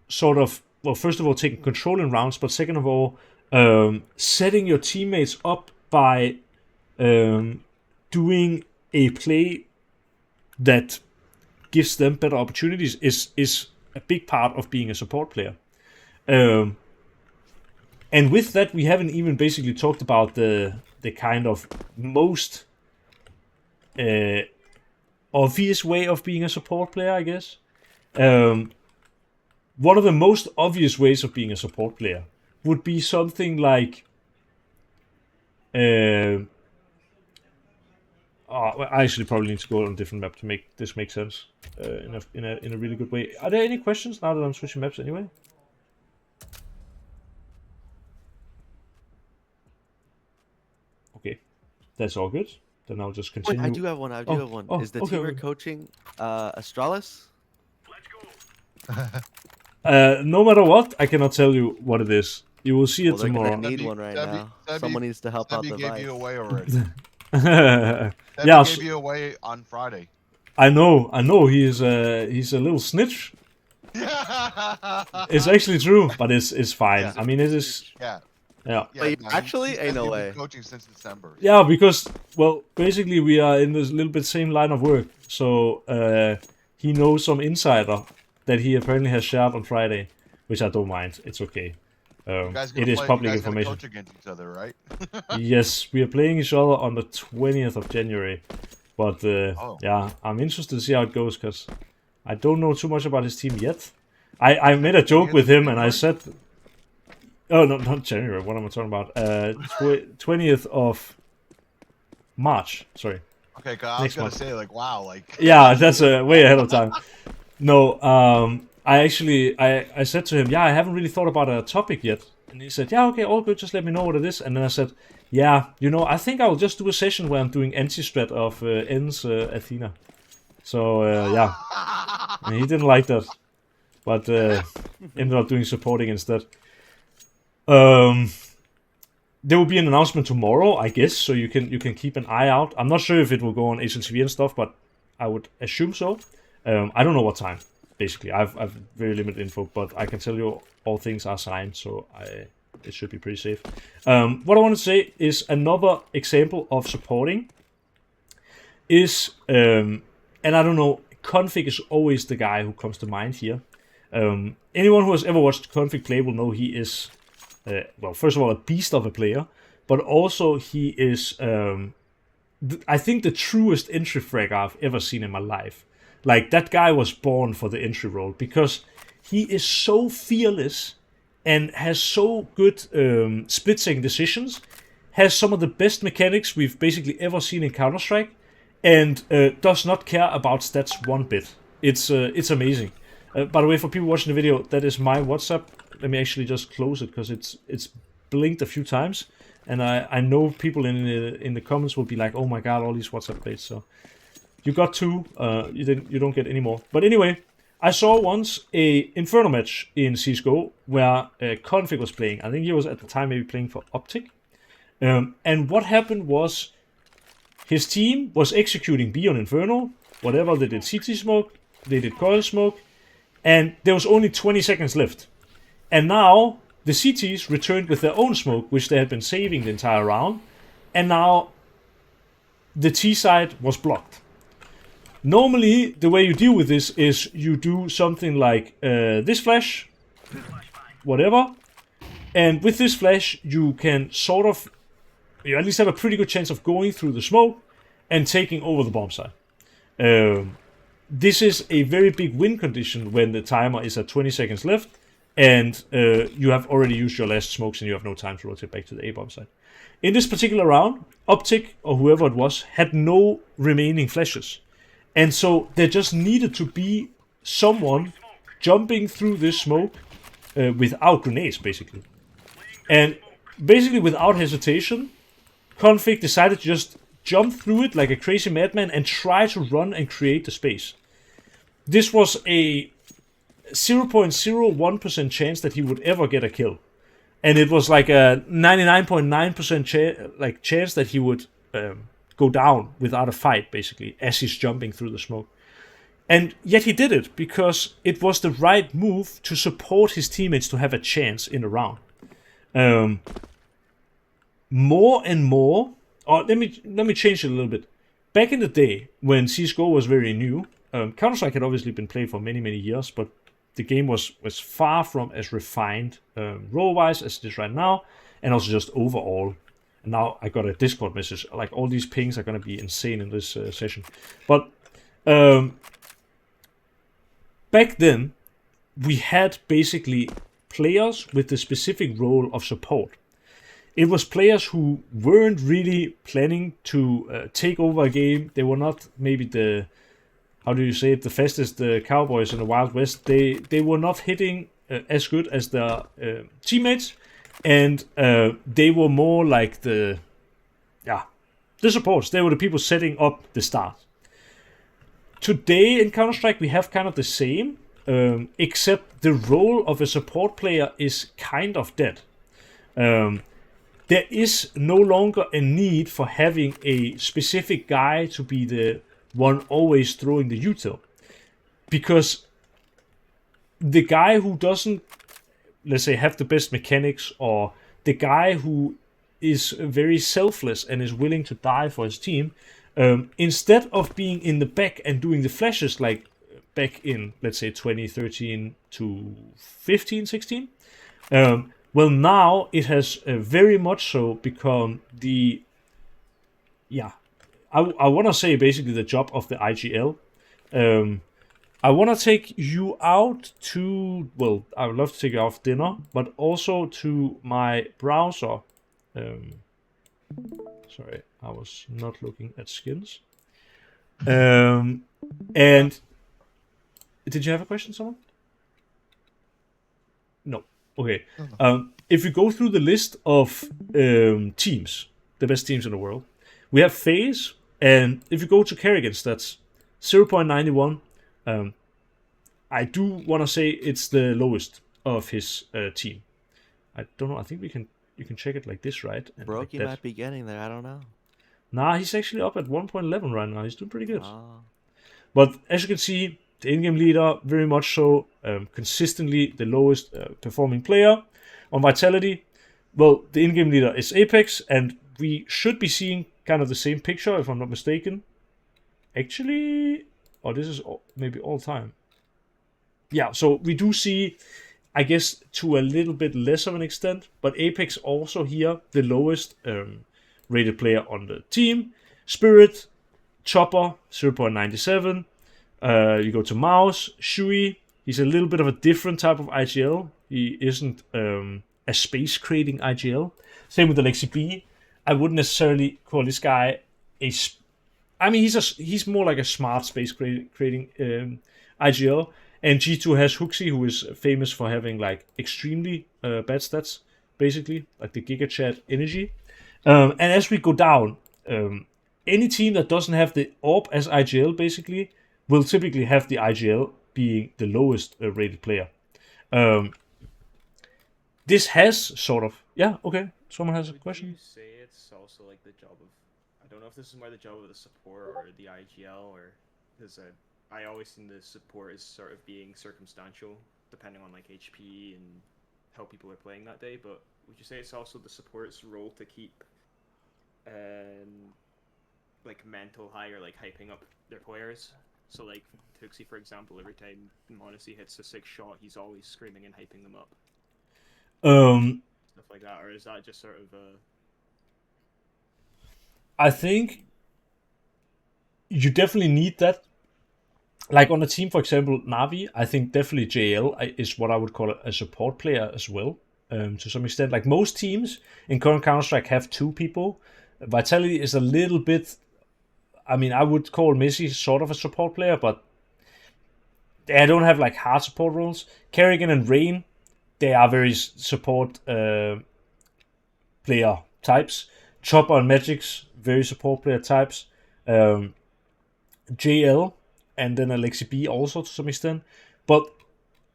sort of, well, first of all, taking control in rounds, but second of all, setting your teammates up by doing a play that gives them better opportunities is a big part of being a support player. And with that, we haven't even basically talked about the kind of most obvious way of being a support player, I guess. One of the most obvious ways of being a support player would be something like I actually probably need to go on a different map to make this make sense in a really good way. Are there any questions now that I'm switching maps anyway? Okay, that's all good. Then I'll just continue. Wait, I do have one. Is the okay, team we're okay. coaching Astralis? No matter what, I cannot tell you what it is. You will see it Well, they're tomorrow. gonna need one right now. Someone needs to help out the Sebby gave vice. you away already. Yeah, Sebby gave you away on Friday. I know. He's a little snitch. It's actually true, but it's fine. Yeah. I mean, it is. Yeah. Yeah. Wait, no, actually? Ain't no he's been way. coaching since December. Yeah, because, well, basically we are in this little bit same line of work. So he knows some insider that he apparently has shared on Friday, which I don't mind. It's okay. It is public information. Coach against each other, right? Yes, we are playing each other on the 20th of January. But yeah, I'm interested to see how it goes, because I don't know too much about his team yet. I made a joke with him and I said, oh no, not January. What am I talking about? 20th of March. Sorry. Okay, I was gonna say like, wow, like. Yeah, that's way ahead of time. No, I actually I said to him, yeah, I haven't really thought about a topic yet, and he said, yeah, okay, all good, just let me know what it is. And then I said, yeah, I think I'll just do a session where I'm doing anti-strat of N's Athena. So yeah, and he didn't like that, but ended up doing supporting instead. There will be an announcement tomorrow, I guess, so you can keep an eye out. I'm not sure if it will go on HLTV and stuff, but I would assume so. I don't know what time. Basically, I've very limited info, but I can tell you all things are signed, so it should be pretty safe. What I want to say is another example of supporting is, and I don't know, Config is always the guy who comes to mind here. Anyone who has ever watched Config play will know he is. Well, first of all, a beast of a player, but also he is, I think, the truest entry fragger I've ever seen in my life. Like, that guy was born for the entry role because he is so fearless and has so good split-second decisions, has some of the best mechanics we've basically ever seen in Counter-Strike, and does not care about stats one bit. It's amazing. By the way, for people watching the video, that is my WhatsApp. Let me actually just close it because it's blinked a few times, and I know people in the comments will be like, "Oh my god, all these WhatsApp plates." So you got two, you don't get any more. But anyway, I saw once a Inferno match in CS:GO where Config was playing. I think he was at the time maybe playing for Optic, and what happened was his team was executing B on Inferno. Whatever, they did CT smoke, they did coil smoke, and there was only 20 seconds left. And now the CTs returned with their own smoke, which they had been saving the entire round, and now the T side was blocked. Normally, the way you deal with this is you do something like this flash, whatever, and with this flash you can sort of, you at least have a pretty good chance of going through the smoke and taking over the bomb site. This is a very big win condition when the timer is at 20 seconds left, and you have already used your last smokes and you have no time to rotate back to the A-bomb side. In this particular round, Optic, or whoever it was, had no remaining flashes. And so there just needed to be someone jumping through this smoke without grenades, basically. And basically without hesitation, Config decided to just jump through it like a crazy madman and try to run and create the space. This was a 0.01% chance that he would ever get a kill, and it was like a 99.9% chance that he would go down without a fight, basically, as he's jumping through the smoke. And yet he did it because it was the right move to support his teammates to have a chance in a round. More and more, or let me change it a little bit. Back in the day when CS:GO was very new, Counter-Strike had obviously been played for many years, but the game was far from as refined role-wise as it is right now, and also just overall. And now I got a Discord message, like all these pings are going to be insane in this session. But back then, we had basically players with the specific role of support. It was players who weren't really planning to take over a game. They were not maybe the, how do you say it, the fastest cowboys in the Wild West. They were not hitting as good as their teammates, and they were more like the supports. They were the people setting up the start. Today in Counter-Strike we have kind of the same, except the role of a support player is kind of dead. There is no longer a need for having a specific guy to be the one always throwing the util, because the guy who doesn't, let's say, have the best mechanics, or the guy who is very selfless and is willing to die for his team, instead of being in the back and doing the flashes like back in, let's say, 2013 to 15, 16, well, now it has very much so become the, I want to say basically the job of the IGL. I want to take you out to, well, I would love to take you out for dinner, but also to my browser. Sorry, I was not looking at skins. And did you have a question, someone? No. Okay. If you go through the list of teams, the best teams in the world, we have FaZe, and if you go to Kerrigan's, that's 0.91. I do want to say it's the lowest of his team. I don't know. I think you can check it like this, right? And Brokey like might be getting there. I don't know. Nah, he's actually up at 1.11 right now. He's doing pretty good. Oh. But as you can see, the in-game leader, very much so, consistently the lowest performing player. On Vitality, well, the in-game leader is Apex, and we should be seeing kind of the same picture, if I'm not mistaken. Actually, this is maybe all time. Yeah, so we do see, I guess, to a little bit less of an extent, but Apex also here, the lowest rated player on the team. Spirit, Chopper, 0.97. You go to Mouse, Shui. He's a little bit of a different type of IGL. He isn't a space creating IGL. Same with Alexi B. I wouldn't necessarily call this guy he's more like a smart space creating IGL. And G2 has Huxi, who is famous for having like extremely bad stats, basically, like the Giga Chat energy. And as we go down, any team that doesn't have the AWP as IGL, basically, will typically have the IGL being the lowest rated player. This has sort of... Yeah, okay. Someone has a question? Would you say it's also like the job of... I don't know if this is more the job of the support or the IGL, or... Because I always think the support is sort of being circumstantial, depending on like HP and how people are playing that day, but would you say it's also the support's role to keep like mental high or like hyping up their players? So like Tuxi, for example, every time Monacy hits a 6 shot, he's always screaming and hyping them up. Stuff like that, or is that just sort of I think you definitely need that. Like on a team, for example, Navi, I think definitely JL is what I would call a support player as well, to some extent. Like most teams in current Counter-Strike have 2 people. Vitality is a little bit... I mean, I would call Messi sort of a support player, but they don't have like hard support roles. Kerrigan and Rain, they are very support player types. Chopper and Magix, very support player types. JL and then Alexi B also to some extent. But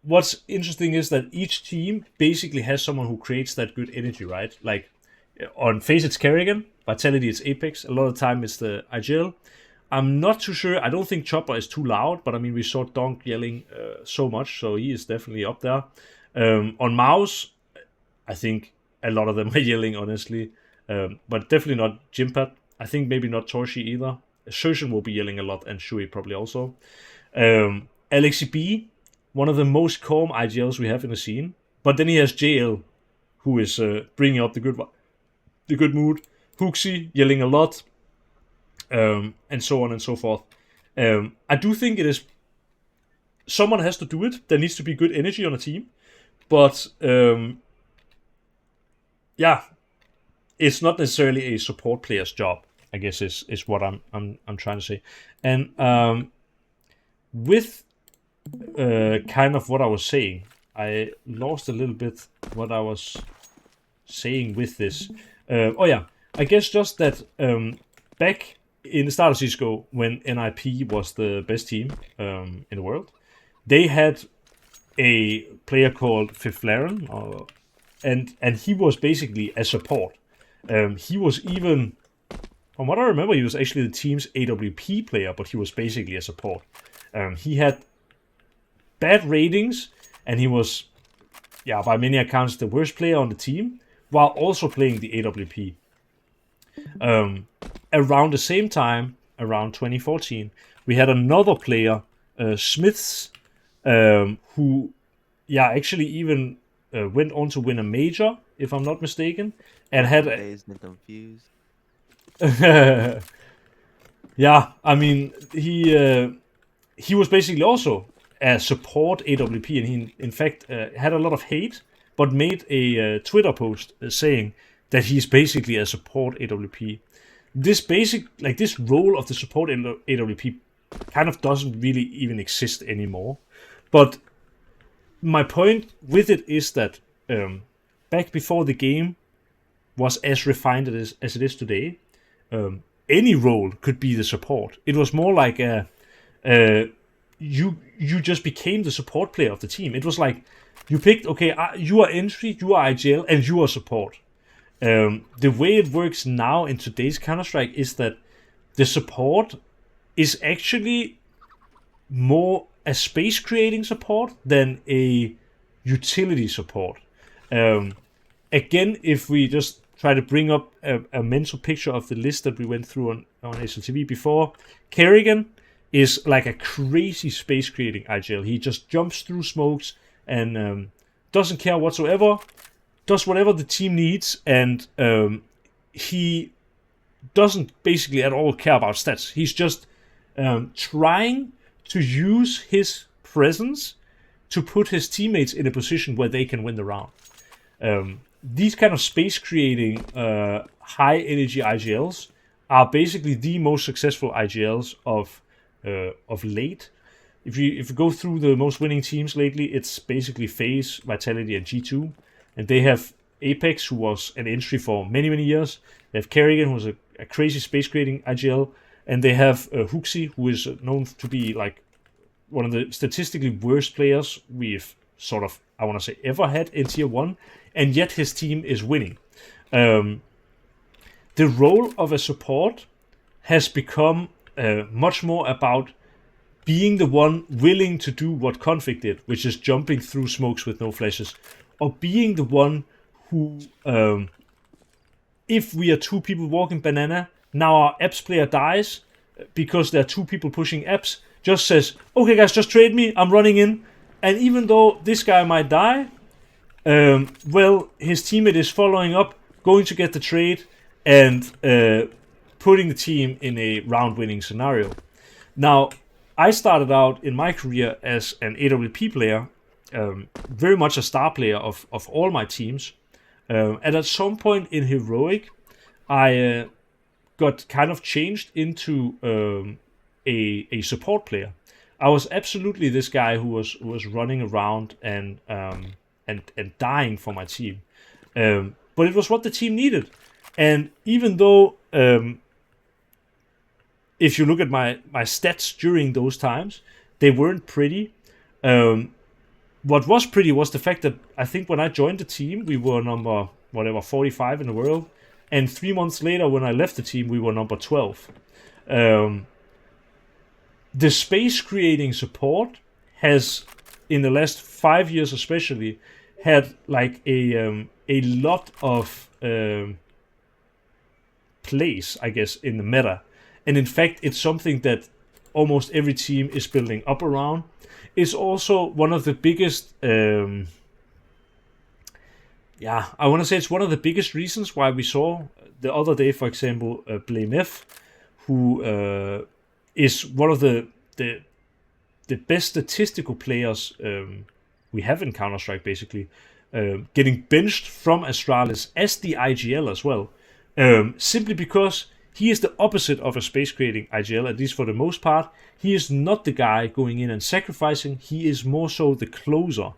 what's interesting is that each team basically has someone who creates that good energy, right? Like on FaZe it's Kerrigan, Vitality it's Apex, a lot of the time it's the IGL. I'm not too sure. I don't think Chopper is too loud, but I mean we saw Donk yelling so much, so he is definitely up there. On Mouse, I think a lot of them are yelling, honestly, but definitely not Jimpat. I think maybe not Torshi either. Shoshun will be yelling a lot, and Shui probably also. Alexi B, one of the most calm IGLs we have in the scene, but then he has JL, who is bringing up the good mood. Huxi yelling a lot, and so on and so forth. I do think it is... Someone has to do it. There needs to be good energy on a team. But, yeah, it's not necessarily a support player's job, I guess is what I'm trying to say. And with kind of what I was saying, I lost a little bit what I was saying with this. I guess just that back in the start of CSGO, when NIP was the best team in the world, they had a player called Fiflaren, and he was basically a support. He was even, from what I remember, he was actually the team's AWP player, but he was basically a support. He had bad ratings, and he was, by many accounts, the worst player on the team, while also playing the AWP. Around the same time, around 2014, we had another player, Smiths, who, actually even went on to win a major, if I'm not mistaken, and had confused. I mean, he was basically also a support AWP, and he in fact had a lot of hate, but made a Twitter post saying that he's basically a support AWP. This role of the support AWP kind of doesn't really even exist anymore. But my point with it is that back before the game was as refined as it is today, any role could be the support. It was more like you just became the support player of the team. It was like you picked, okay, you are entry, you are IGL, and you are support. The way it works now in today's Counter-Strike is that the support is actually more a space creating support than a utility support. Again, if we just try to bring up a mental picture of the list that we went through on HLTV before, Kerrigan is like a crazy space creating IGL. He just jumps through smokes and doesn't care whatsoever, does whatever the team needs, and he doesn't basically at all care about stats. He's just trying to use his presence to put his teammates in a position where they can win the round. These kind of space creating high energy IGLs are basically the most successful IGLs of late. If you go through the most winning teams lately, it's basically FaZe, Vitality, and G2, and they have Apex, who was an entry for many years. They have Kerrigan, who was a crazy space creating IGL, and they have Huxi, who is known to be like one of the statistically worst players we've sort of, I want to say, ever had in Tier 1, and yet his team is winning. The role of a support has become much more about being the one willing to do what Config did, which is jumping through smokes with no flashes, or being the one who, if we are two people walking banana, now our apps player dies because there are two people pushing apps, just says, okay guys, just trade me, I'm running in. And even though this guy might die, well, his teammate is following up, going to get the trade, and putting the team in a round-winning scenario. Now, I started out in my career as an AWP player, very much a star player of all my teams. And at some point in Heroic, I got kind of changed into a support player. I was absolutely this guy who was running around and dying for my team. But it was what the team needed. And even though if you look at my stats during those times, they weren't pretty. What was pretty was the fact that I think when I joined the team, we were number 45 in the world, and 3 months later, when I left the team, we were number 12. The space creating support has, in the last 5 years especially, had like a lot of place, I guess, in the meta. And in fact, it's something that almost every team is building up around. It's also one of the biggest, I want to say it's one of the biggest reasons why we saw the other day, for example, BlameF, who is one of the best statistical players we have in Counter-Strike, basically, getting benched from Astralis as the IGL as well, simply because he is the opposite of a space creating IGL, at least for the most part. He is not the guy going in and sacrificing. He is more so the closer.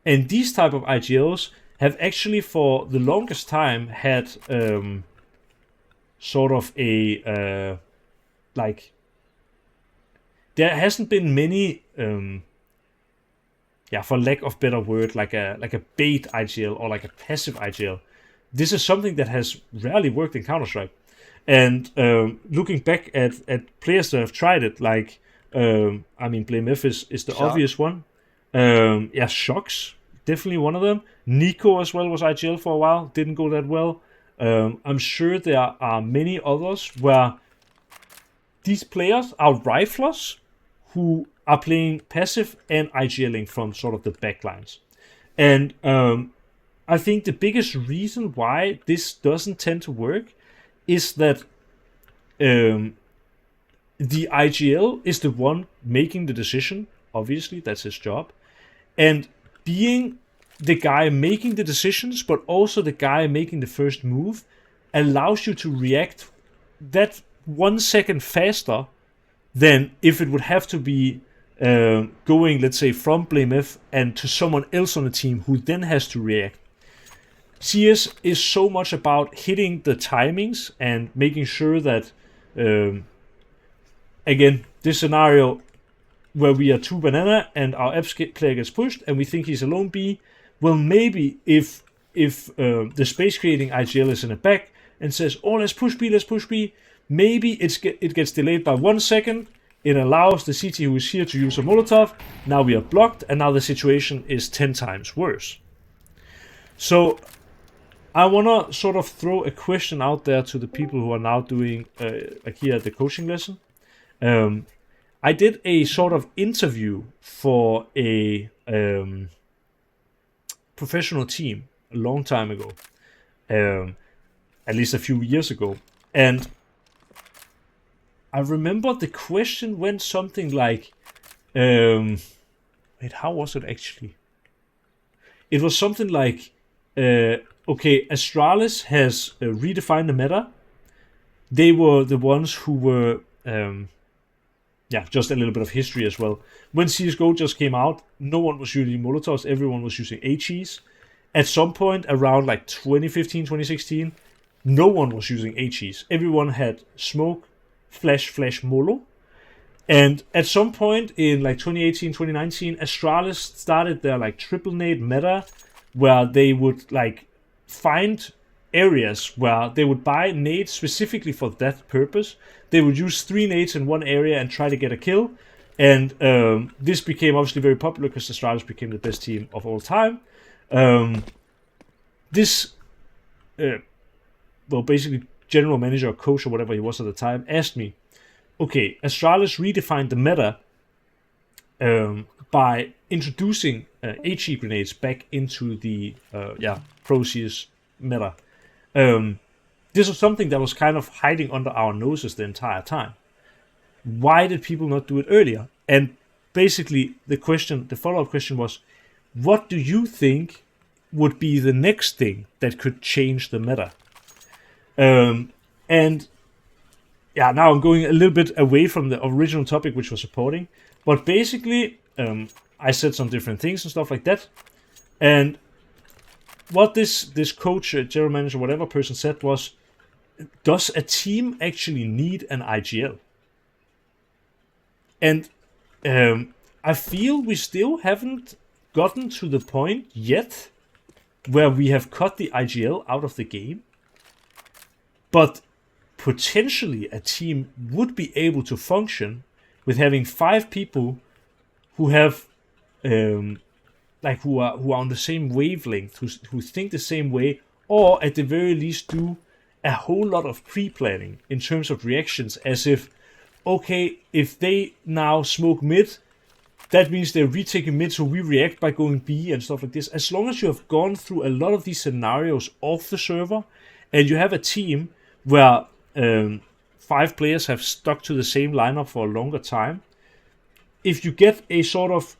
And these type of IGLs have actually for the longest time had sort of a like, there hasn't been many for lack of better word, like a bait IGL or like a passive IGL. This is something that has rarely worked in Counter-Strike. And looking back at players that have tried it, like BlameF is the Shock. obvious one. Shocks, definitely one of them. Nico as well was IGL for a while, didn't go that well. I'm sure there are many others where these players are riflers who are playing passive and IGLing from sort of the backlines. And I think the biggest reason why this doesn't tend to work is that the IGL is the one making the decision obviously, that's his job. And being the guy making the decisions, but also the guy making the first move, allows you to react that 1 second faster than if it would have to be going, let's say, from Blame F and to someone else on the team who then has to react. CS is so much about hitting the timings and making sure that, again, this scenario where we are 2 banana and our F player gets pushed and we think he's alone B, well, maybe if the space creating IGL is in the back and says, oh, let's push B, maybe it gets delayed by 1 second. It allows the CT who is here to use a Molotov. Now we are blocked, and now the situation is 10 times worse. So I want to sort of throw a question out there to the people who are now doing, like here at the coaching lesson. I did a sort of interview for a professional team a long time ago, at least a few years ago, and I remember the question went something like, wait, how was it actually? It was something like, okay, Astralis has redefined the meta. They were the ones who were, just a little bit of history as well. When CSGO just came out, no one was using Molotovs, everyone was using HEs. At some point around like 2015, 2016, no one was using HEs. Everyone had smoke, flash, molo. And at some point in like 2018, 2019, Astralis started their like triple nade meta where they would like find areas where they would buy nades specifically for that purpose. They would use 3 nades in one area and try to get a kill. And this became obviously very popular because Astralis became the best team of all time. Basically, general manager or coach or whatever he was at the time asked me, okay, Astralis redefined the meta by introducing HE grenades back into the Pro CS meta. This was something that was kind of hiding under our noses the entire time. Why did people not do it earlier? And basically, the follow-up question was, what do you think would be the next thing that could change the meta? Now I'm going a little bit away from the original topic, which was supporting. But basically, I said some different things and stuff like that. And what this coach, general manager, whatever person said was, does a team actually need an IGL? And I feel we still haven't gotten to the point yet where we have cut the IGL out of the game. But potentially a team would be able to function with having 5 people who have who are on the same wavelength, who think the same way, or at the very least do a whole lot of pre-planning in terms of reactions, as if, okay, if they now smoke mid, that means they're retaking mid, so we react by going B and stuff like this. As long as you have gone through a lot of these scenarios off the server, and you have a team where 5 players have stuck to the same lineup for a longer time, if you get a sort of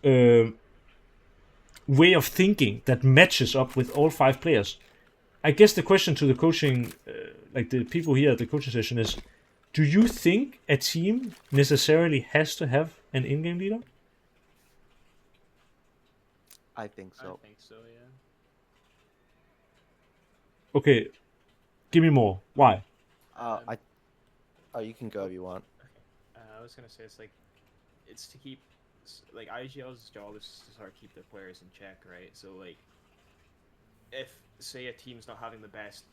way of thinking that matches up with all 5 players, I guess the question to the coaching, like the people here at the coaching session is, do you think a team necessarily has to have an in-game leader? I think so. I think so, yeah. Okay, give me more. Why? You can go if you want. Okay. I was gonna say it's to keep, like, IGL's job is to sort of keep their players in check, right? So like, if say a team's not having the best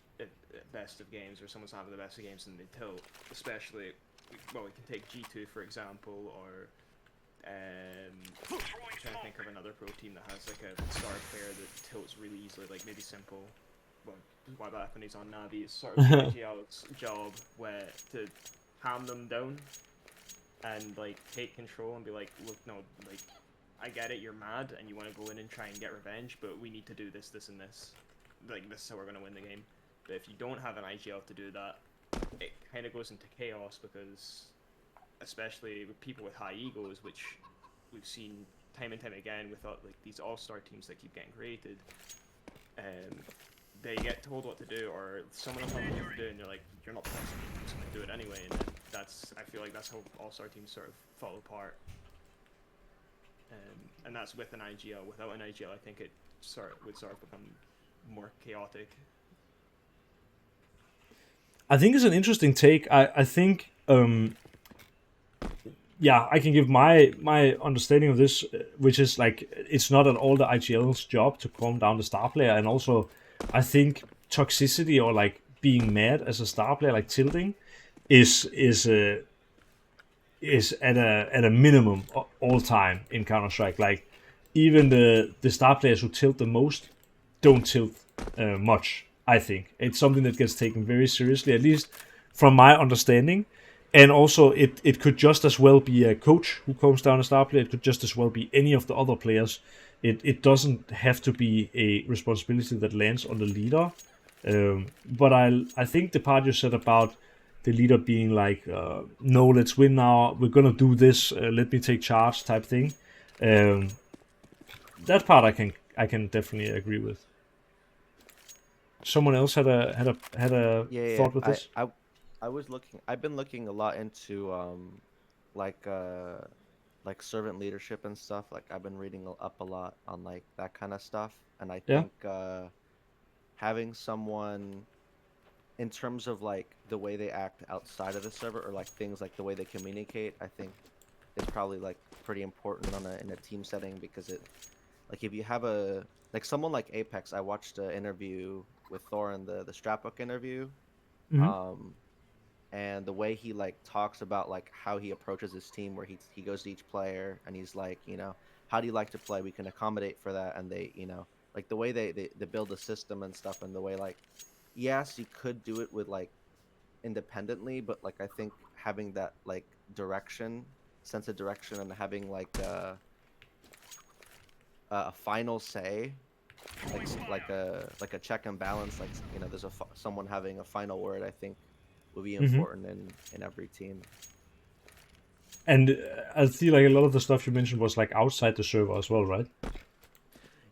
of games, or someone's not having the best of games, and they tilt, especially, well, we can take G2 for example, or I'm trying to think of another pro team that has like a star player that tilts really easily, like maybe Simple. Well, why back when he's on Navi, it's sort of IGL's job where to calm them down and like take control and be like, look, no, like, I get it, you're mad and you want to go in and try and get revenge, but we need to do this, this, and this. Like, this is how we're going to win the game. But if you don't have an IGL to do that, it kind of goes into chaos, because especially with people with high egos, which we've seen time and time again with like these all-star teams that keep getting created, they get told what to do, or someone will tell them what to do, and you're like, you're not the best, I'm just gonna do it anyway. And then I feel like that's how all-star teams sort of fall apart. And that's with an IGL. Without an IGL, I think it would sort of become more chaotic. I think it's an interesting take. I think, yeah, I can give my understanding of this, which is like it's not at all the IGL's job to calm down the star player, and also I think toxicity or like being mad as a star player, like tilting, is at a minimum all time in Counter-Strike. Like even the star players who tilt the most don't tilt much. I think it's something that gets taken very seriously, at least from my understanding. And also, it could just as well be a coach who calms down a star player. It could just as well be any of the other players. It doesn't have to be a responsibility that lands on the leader. But I think the part you said about the leader being like, no, let's win now. We're gonna do this. Let me take charge, type thing. That part I can definitely agree with. Someone else had a thought with this. I was looking. I've been looking a lot into like servant leadership and stuff. Like I've been reading up a lot on like that kind of stuff, and I think having someone in terms of like the way they act outside of the server, or like things like the way they communicate, I think is probably like pretty important in a team setting, because it, like, if you have a like someone like Apex, I watched an interview with Thorin, the Strapbook interview, and the way he like talks about like how he approaches his team, where he goes to each player and he's like, you know, how do you like to play? We can accommodate for that. And they, you know, like the way they build a system and stuff, and the way like, yes, you could do it with like independently, but like I think having that like sense of direction, and having like a final say, like a check and balance, like, you know, there's someone having a final word, I think would be important in every team. And I feel like a lot of the stuff you mentioned was like outside the server as well, right?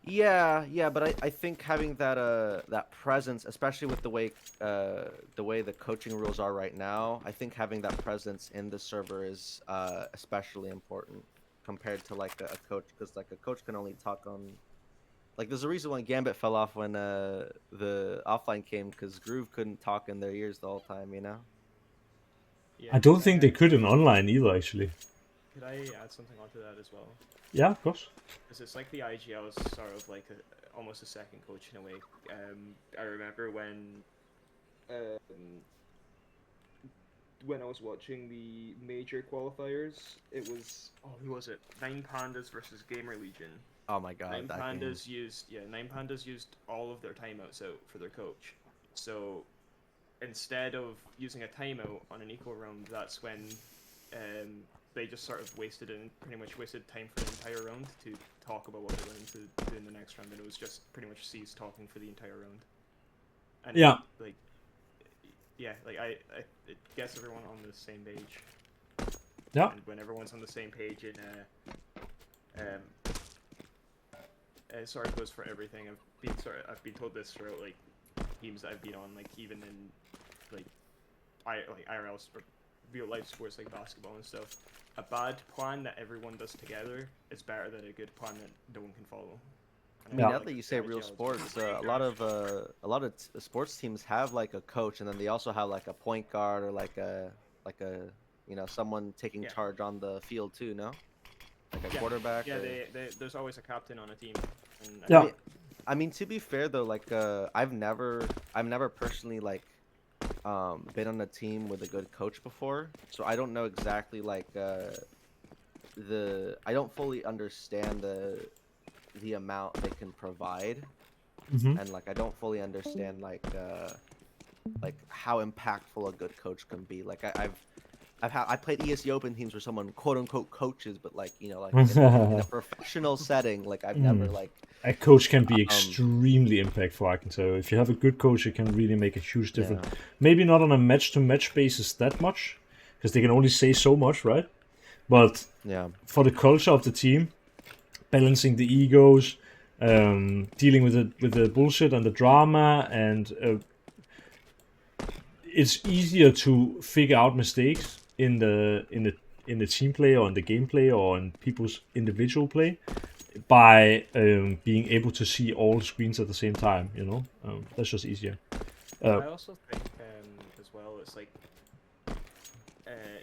Yeah, but I think having that presence, especially with the way the coaching rules are right now, I think having that presence in the server is especially important compared to like a coach, because like a coach can only talk on, like, there's a reason why Gambit fell off when the offline came, because Groove couldn't talk in their ears the whole time, you know? Yeah, I don't think they could in online either, actually. Could I add something onto that as well? Yeah, of course. Because it's like the IGL is sort of like almost a second coach in a way. I remember when I was watching the major qualifiers, it was, who was it? Nine Pandas versus Gamer Legion. Oh my god, Nine Pandas used all of their timeouts out for their coach. So instead of using a timeout on an equal round, that's when they just sort of pretty much wasted time for the entire round to talk about what they're going to do in the next round, and it was just pretty much C's talking for the entire round. And it gets everyone on the same page. Yeah. And when everyone's on the same page it sort of goes for everything. I've been told this throughout like teams that I've been on, like even in like IRL or real life sports like basketball and stuff. A bad plan that everyone does together is better than a good plan that no one can follow. I mean, now that you say real sports, a lot of sports teams have like a coach, and then they also have like a point guard, or like a you know, someone taking charge on the field too, no? Like a quarterback. Yeah, there's always a captain on a team. And I mean, to be fair though, like I've never personally like been on a team with a good coach before, so I don't know exactly like I don't fully understand the amount they can provide, and like I don't fully understand like how impactful a good coach can be. Like I played ESE Open teams where someone quote unquote coaches, but like, you know, like in a professional setting, like I've never like. A coach can be extremely impactful, I can tell you. If you have a good coach, it can really make a huge difference. Yeah. Maybe not on a match-to-match basis that much, because they can only say so much, right? But Yeah. for the culture of the team, balancing the egos, dealing with the bullshit and the drama, and it's easier to figure out mistakes in the team play or in the gameplay or in people's individual play by being able to see all screens at the same time. That's just easier. I also think as well, it's like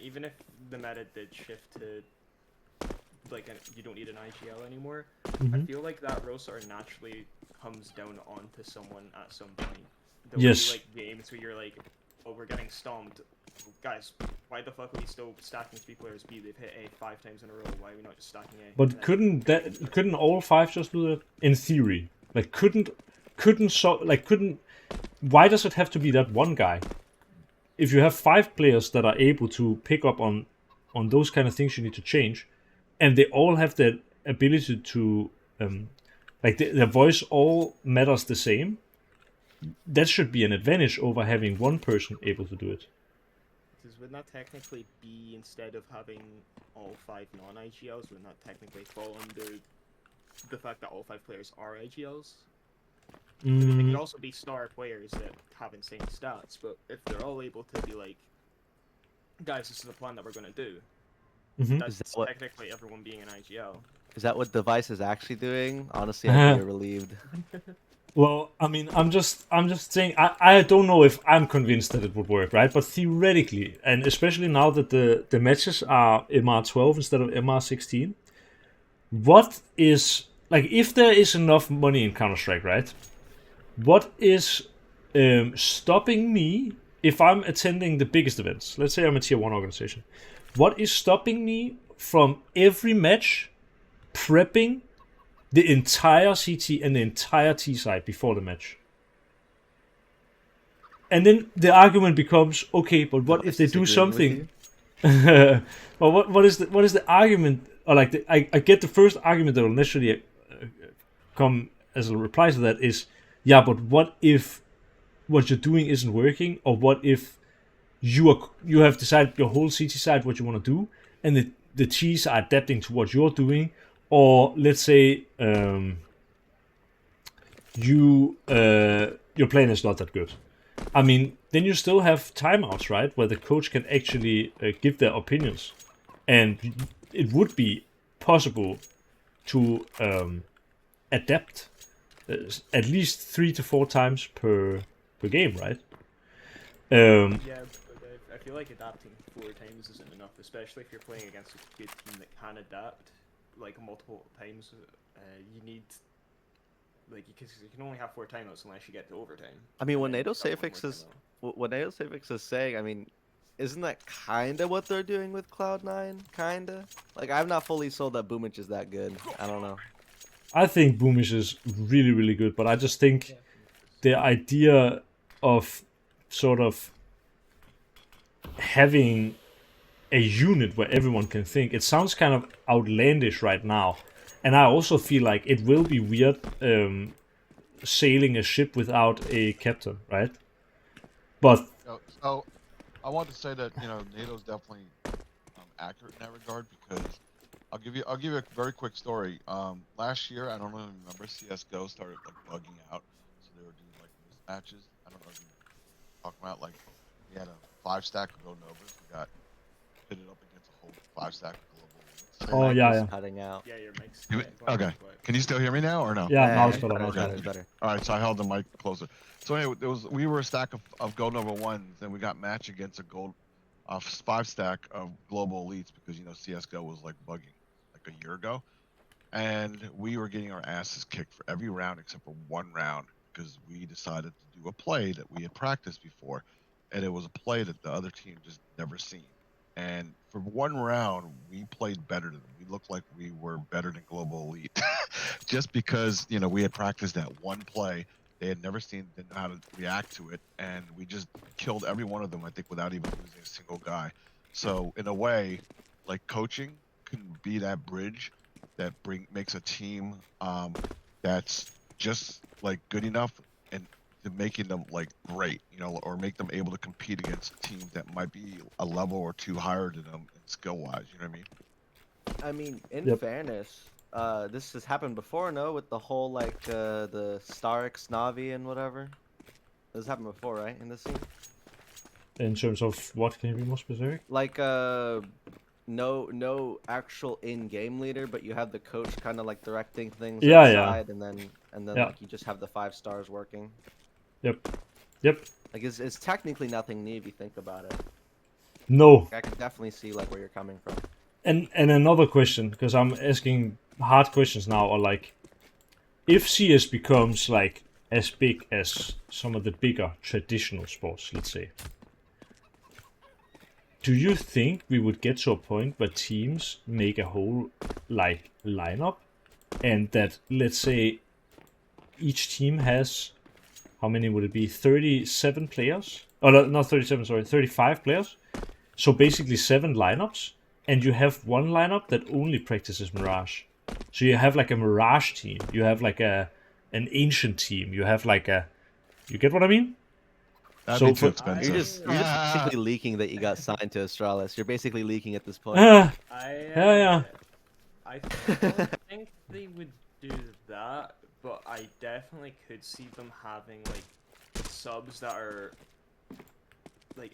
even if the meta did shift to like you don't need an IGL anymore, I feel like that roster naturally comes down onto someone at some point. There'll Yes. be like games where you're like, oh, we're getting stomped. Guys, why the fuck are we still stacking 3 players B? They've hit A 5 times in a row. Why are we not just stacking A? But couldn't all 5 just do that? In theory, like couldn't why does it have to be that one guy? If you have 5 players that are able to pick up on those kind of things you need to change, and they all have the ability to their voice all matters the same, that should be an advantage over having one person able to do it. Because wouldn't that technically be, instead of having all 5 non-IGLs, wouldn't that technically fall under the fact that all 5 players are IGLs? I mean, they could also be star players that have insane stats, but if they're all able to be like, guys, this is the plan that we're going to do, that's technically everyone being an IGL. Is that what Device is actually doing? Honestly, I'm really relieved. Well, I mean, I'm just saying, I don't know if I'm convinced that it would work, right? But theoretically, and especially now that the matches are MR12 instead of MR16, what is, like, if there is enough money in Counter-Strike, right? What is stopping me if I'm attending the biggest events? Let's say I'm a tier 1 organization. What is stopping me from every match prepping the entire CT and the entire T side before the match? And then the argument becomes, okay, but what if they do something? Well, what is the argument? Or like, I get the first argument that will naturally come as a reply to that is, yeah, but what if what you're doing isn't working, or what if you have decided your whole CT side what you want to do, and the T's are adapting to what you're doing, or let's say your plan is not that good. I mean, then you still have timeouts, right, where the coach can actually give their opinions, and it would be possible to adapt at least 3 to 4 times per game, right? Yeah, but I feel like adapting 4 times isn't enough, especially if you're playing against a good team that can adapt like multiple times. You need, like, because you can only have 4 timeouts unless you get to overtime. I mean, when NATO Safix is saying, I mean, isn't that kind of what they're doing with Cloud9? Kind of? Like, I'm not fully sold that Boomich is that good. I don't know. I think Boomish is really, really good, but I just think the idea of sort of having a unit where everyone can think, it sounds kind of outlandish right now. And I also feel like it will be weird sailing a ship without a captain, right? But so I want to say that NATO's definitely accurate in that regard, because I'll give you a very quick story. Last year, I don't really remember, CS:GO started like bugging out, so they were doing like mismatches. I don't know if you're talking about, like, we had a 5-stack of Go Novas. We got pitted up against a whole 5-stack of Global Elites. oh yeah. Cutting out. Yeah, your mic's Okay. Can you still hear me now or no? Yeah, now it's it's better. better, it's better. All right, so I held the mic closer. So anyway, we were a stack of Gold Nova 1s, and we got matched against a 5-stack of Global Elites, because CS:GO was like bugging like a year ago, and we were getting our asses kicked for every round except for one round, because we decided to do a play that we had practiced before, and it was a play that the other team just never seen. And for one round, we played better than them. We looked like we were better than Global Elite, just because we had practiced that one play. They had never seen, didn't know how to react to it, and we just killed every one of them, I think, without even losing a single guy. So in a way, like, coaching can be that bridge that makes a team that's just like good enough, and to making them like great, or make them able to compete against teams that might be a level or two higher than them skill wise. You know what I mean? I mean, in Yep. fairness, this has happened before, no? With the whole like the Starix Navi and whatever. This happened before, right? In the scene. In terms of what, can you be more specific? Like no actual in-game leader, but you have the coach kind of like directing things Yeah, outside, and then Yeah. like you just have the 5 stars working. Yep. Yep. Like it's technically nothing new if you think about it. No. I can definitely see like where you're coming from. And another question, because I'm asking hard questions now, or like, if CS becomes like as big as some of the bigger traditional sports, let's say, do you think we would get to a point where teams make a whole like lineup, and that, let's say, each team has, how many would it be? 37 players? Oh, no, not 37, sorry, 35 players. So basically 7 lineups, and you have one lineup that only practices Mirage. So you have like a Mirage team, you have like an Ancient team, you have like a, you get what I mean? That'd So be too for- expensive. You're just basically leaking that you got signed to Astralis. You're basically leaking at this point. Ah, I don't think they would do that, but I definitely could see them having like subs that are like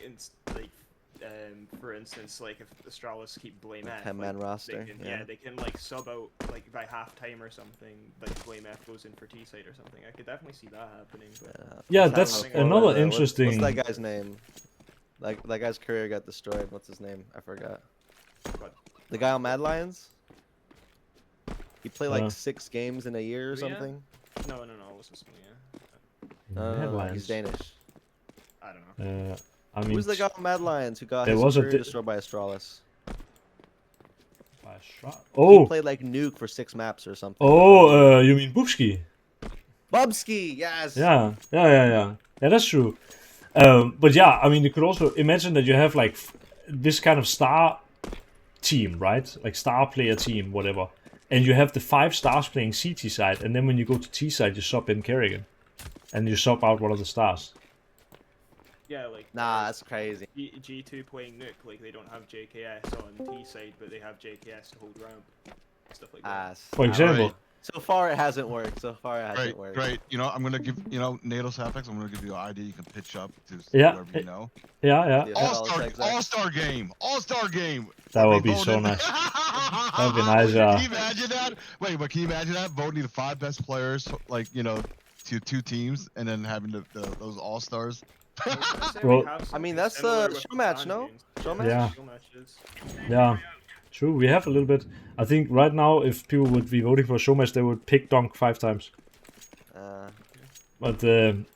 for instance, like if Astralis keep Blame F, 10-man like, roster, they can, yeah. they can like sub out like by halftime or something, like Blame F goes in for T side or something. I could definitely see that happening. But Yeah, What's that's happening another over there? interesting. What's that guy's name? Like that guy's career got destroyed. What's his name? I forgot. What? The guy on Mad Lions. He played like Uh. 6 games in a year or Who, yeah? something. No, it wasn't Smoothie. Headlines. He's Danish. I don't know. I mean, Who's the guy on Mad Lions who got there his was a career di- destroyed by Astralis? He Oh, played like Nuke for 6 maps or something. you mean Bubsky? Bubsky, yes. Yeah, that's true. But yeah, I mean, you could also imagine that you have like this kind of star team, right? Like star player team, whatever. And you have the 5 stars playing CT side, and then when you go to T side, you sub in Kerrigan, and you sub out one of the stars. Yeah, like Nah, that's crazy. G2 playing Nuke, like they don't have JKS on T side, but they have JKS to hold ramp, stuff like that. For example. Right. So far it hasn't worked. So far it hasn't worked. Great. You know, I'm gonna give Nados Apex. I'm gonna give you an idea you can pitch up to Yeah. whoever you know. Yeah. Yeah. All-star game. That would be They so voted- nice. That would be nice, yeah. Can you imagine that? Wait, but can you imagine that voting the 5 best players, like to 2 teams, and then having those all-stars? Well, I mean, that's the show match, no? Show match? Yeah. Show matches. Yeah, true. We have a little bit. I think right now, if people would be voting for a show match, they would pick Dunk 5 times. But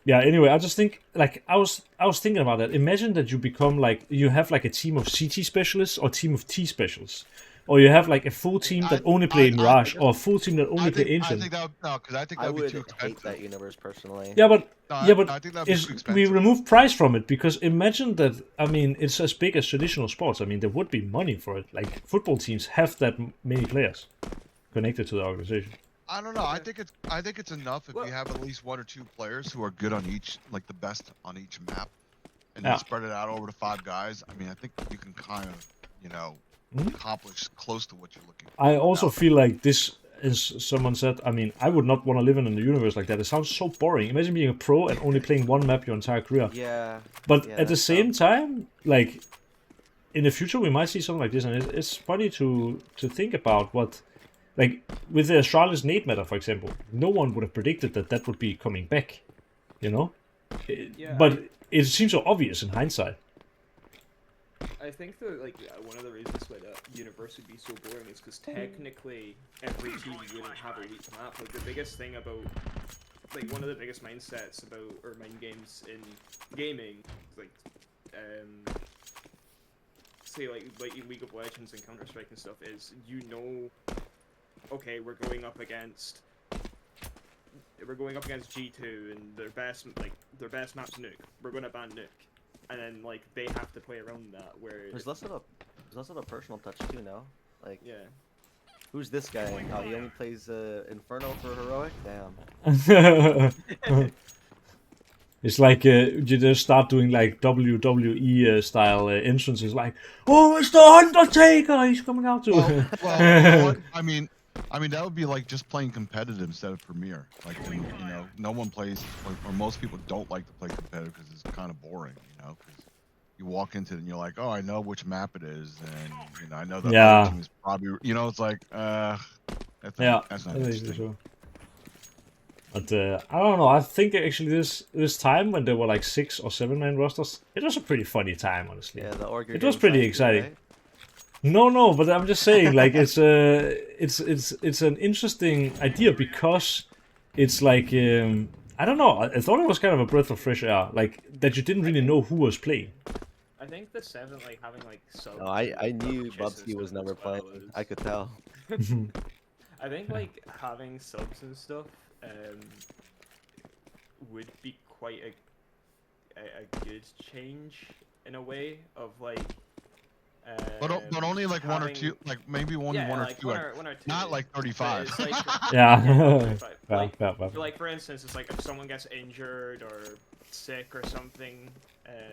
yeah. Anyway, I just think like I was thinking about that. Imagine that you become like you have like a team of CT specialists or team of T specialists, or you have like a full team that only play Mirage, or a full team that only play Ancient. I think that because I think I that would would be too hate expensive. that universe personally. Yeah, but I think that'd be too we expensive. remove price from it, because imagine that. I mean, it's as big as traditional sports. I mean, there would be money for it. Like football teams have that many players connected to the organization. I don't know. I think it's enough if you have at least 1 or 2 players who are good on each, like the best on each map, and Yeah. then spread it out over the 5 guys. I mean, I think you can kind of, accomplish close to what you're looking for. I also feel like this, as someone said, I mean, I would not want to live in a universe like that. It sounds so boring. Imagine being a pro and only playing one map your entire career. Yeah. But Yeah, at the that's same time, like, in the future we might see something like this, and it's funny to think about what, like, with the Astralis Nate matter, for example, no one would have predicted that would be coming back, you know? Yeah, But it seems so obvious in hindsight. I think that like one of the reasons why that universe would be so boring is because technically every team wouldn't have a weak map. Like the biggest thing about, like one of the biggest mindsets about or mind games in gaming, like say like in League of Legends and Counter Strike and stuff, is okay, we're going up against G2 and their best map's Nuke. We're gonna ban Nuke. And then like they have to play around that. Where There's less of a personal touch too, no? Like, yeah, who's this guy? Oh, he only plays Inferno for heroic. Damn. It's like you just start doing like WWE style entrances, like, oh, it's the Undertaker, he's coming out to. Well, you know what? I mean that would be like just playing competitive instead of Premier. Like, then, you know, no one plays, or most people don't like to play competitive because it's kind of boring. You know, because you walk into it and you're like, oh, I know which map it is, and you know, I know the Yeah. other team is probably, you know, it's like, that's Yeah, not I think interesting. so. But I don't know. I think actually this time when there were like 6 or 7 man rosters, it was a pretty funny time, honestly. Yeah, the org. It was pretty exciting. No, but I'm just saying, like, it's an interesting idea because it's like I don't know. I thought it was kind of a breath of fresh air, like that you didn't really know who was playing. I think the 7, like having like subs. No, I and knew purchases Bubsy was as never well playing. is- I could tell. I think like having subs and stuff would be quite a good change in a way of like. But only like one or having- two, like maybe only yeah, one or like two, like, one or two. not like But 35. it's like, Yeah. not 35. Well, Like, well. but, like for instance, it's like if someone gets injured or sick or something,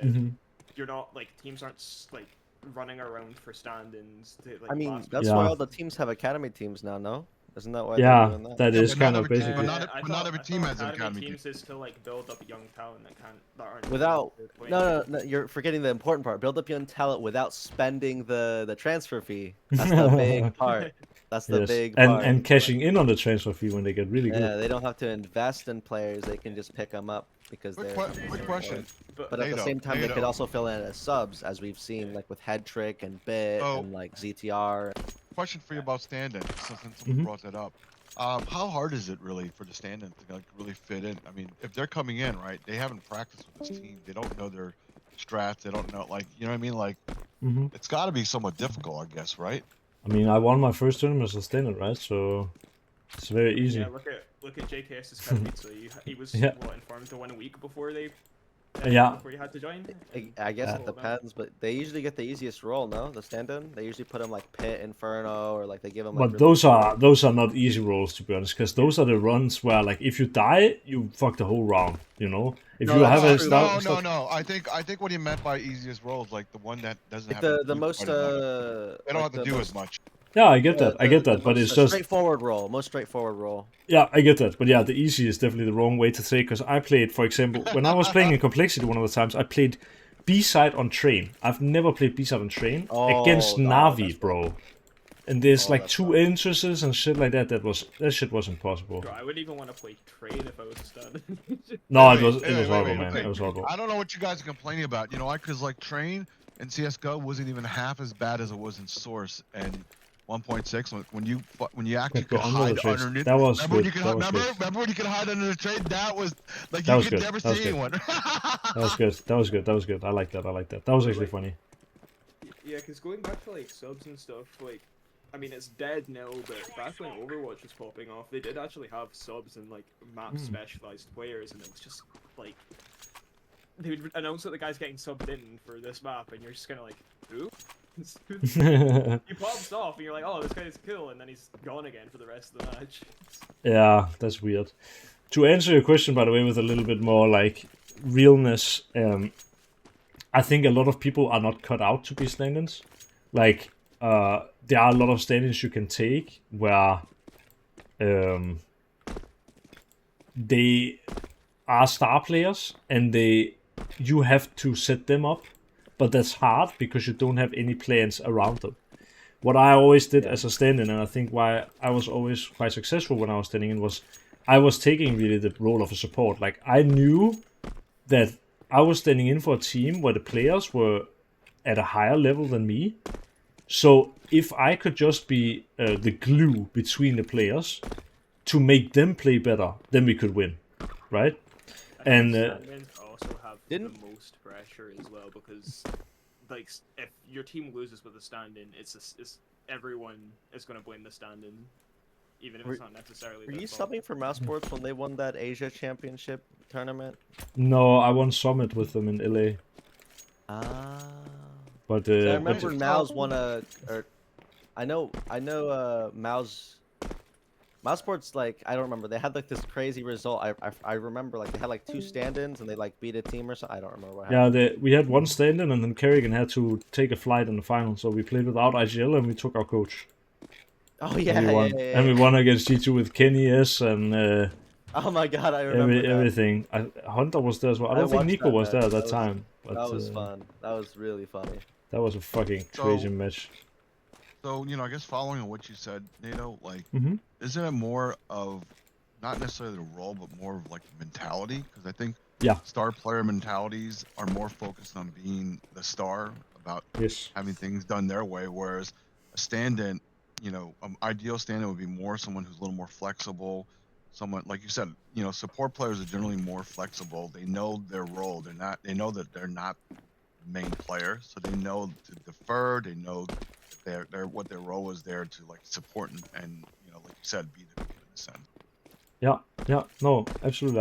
Mhm. you're not like teams aren't like running around for stand-ins. To, like, I mean, last that's Yeah. why all the teams have academy teams now. No, isn't that why they're Yeah, doing that? that Yeah, is but not kind of every team- basically. but not every team has an academy team. teams is to like build up young talent that aren't Without playing. no, you're forgetting the important part. Build up young talent without spending the transfer fee. That's the big part. That's the Yes, big and part. and cashing in on the transfer fee when they get really Yeah, good. they don't have to invest in players. They can just pick them up because Quick, they're. quick question. But at the NATO, same time, they could NATO. also fill in as subs, as we've seen, like with Head Trick and Bit Oh. and like ZTR. Question for you about stand-in, since someone Mhm. brought that up. How hard is it really for the stand-in to like really fit in? I mean, if they're coming in, right, they haven't practiced with this team. They don't know their strats. They don't know, like, you know what I mean? Like, Hmm. it's got to be somewhat difficult, I guess, right? I mean, I won my first tournament as a standard, right? So it's very easy. Yeah, look at JKS's Katowice. He was Yeah. informed to win a week before they. Yeah. Before you had to join. I guess Yeah. it depends, but they usually get the easiest role, no? The stand-in. They usually put them like Pit, Inferno, or like they give them. Like, But those are not easy roles, to be honest, because those are the runs where, like, if you die, you fuck the whole round. You know, if No, you that's have a true. start, No. I think what he meant by easiest roles, like the one that doesn't like have to the do most quite as much. They They don't have to do as much. yeah, I get that, but it's just straightforward role, most straightforward role. yeah, I get that, but yeah, the easy is definitely the wrong way to say. Because I played, for example, when I was playing in complexity one of the times, I played B-side on train. I've never played B-side on train against Oh, no, Navi, that's bro. And there's Oh, like that's 2 rough. entrances and shit like that. That shit was impossible. Bro, I wouldn't even want to play train if I was stunned. No, Wait, it was wait, horrible, wait, man. wait. It was horrible. I don't know what you guys are complaining about. You know why? Because like Train and CS:GO wasn't even half as bad as it was in Source and 1.6 when you actually Go could under hide the trace. underneath. That was remember when good. you could That was good. remember when you could hide under the train? That was like That you was could good. never That was see good. anyone. That was good. That was good. That was good. I like that. I like that. That was actually funny. Yeah, because going back to like subs and stuff, like, I mean, it's dead now, but back when Overwatch was popping off, they did actually have subs and like map specialized players, and it was just like they would announce that the guy's getting subbed in for this map, and you're just kind of like, who? He pops off, and you're like, oh, this guy's cool, and then he's gone again for the rest of the match. Yeah, that's weird. To answer your question, by the way, with a little bit more like realness, I think a lot of people are not cut out to be stand-ins. Like, there are a lot of stand-ins you can take where they are star players and you have to set them up, but that's hard because you don't have any plans around them. What I always did as a stand-in, and I think why I was always quite successful when I was standing in, was I was taking really the role of a support. Like, I knew that I was standing in for a team where the players were at a higher level than me. So if I could just be the glue between the players to make them play better, then we could win, right? And stand-ins also have Didn't- the most pressure as well, because like if your team loses with a stand-in, it's everyone is going to blame the stand-in, even if it's not necessarily. Were their you fault. subbing for Mouse Sports when they won that Asia Championship tournament? no, I won Summit with them in LA. Ah. But I but remember Mouse won a. Or, I know. Mouse Mousesports, like, I don't remember. They had like this crazy result. I remember like they had like 2 stand-ins and they like beat a team or something. I don't remember what happened. Yeah, we had one stand-in, and then Kerrigan had to take a flight in the final, so we played without IGL, and we took our coach. Oh yeah, And we won. And we won against G2 with Kenny S and Oh my god, I remember that. everything. Hunter was there as well. I don't think watched Nico that was there match. at that time. But That was fun. That was really funny. that was a fucking So- crazy match. So, I guess following on what you said, NATO, like, Mhm. isn't it more of not necessarily the role, but more of like the mentality? Because I think Yeah. star player mentalities are more focused on being the star, about Yes. having things done their way, whereas a stand-in, ideal stand-in would be more someone who's a little more flexible. Someone, like you said, support players are generally more flexible. They know their role. They know that they're not the main player, so they know to defer. They know that what their role is there to like support and like you said, be the glue in a sense. Yeah, no, absolutely.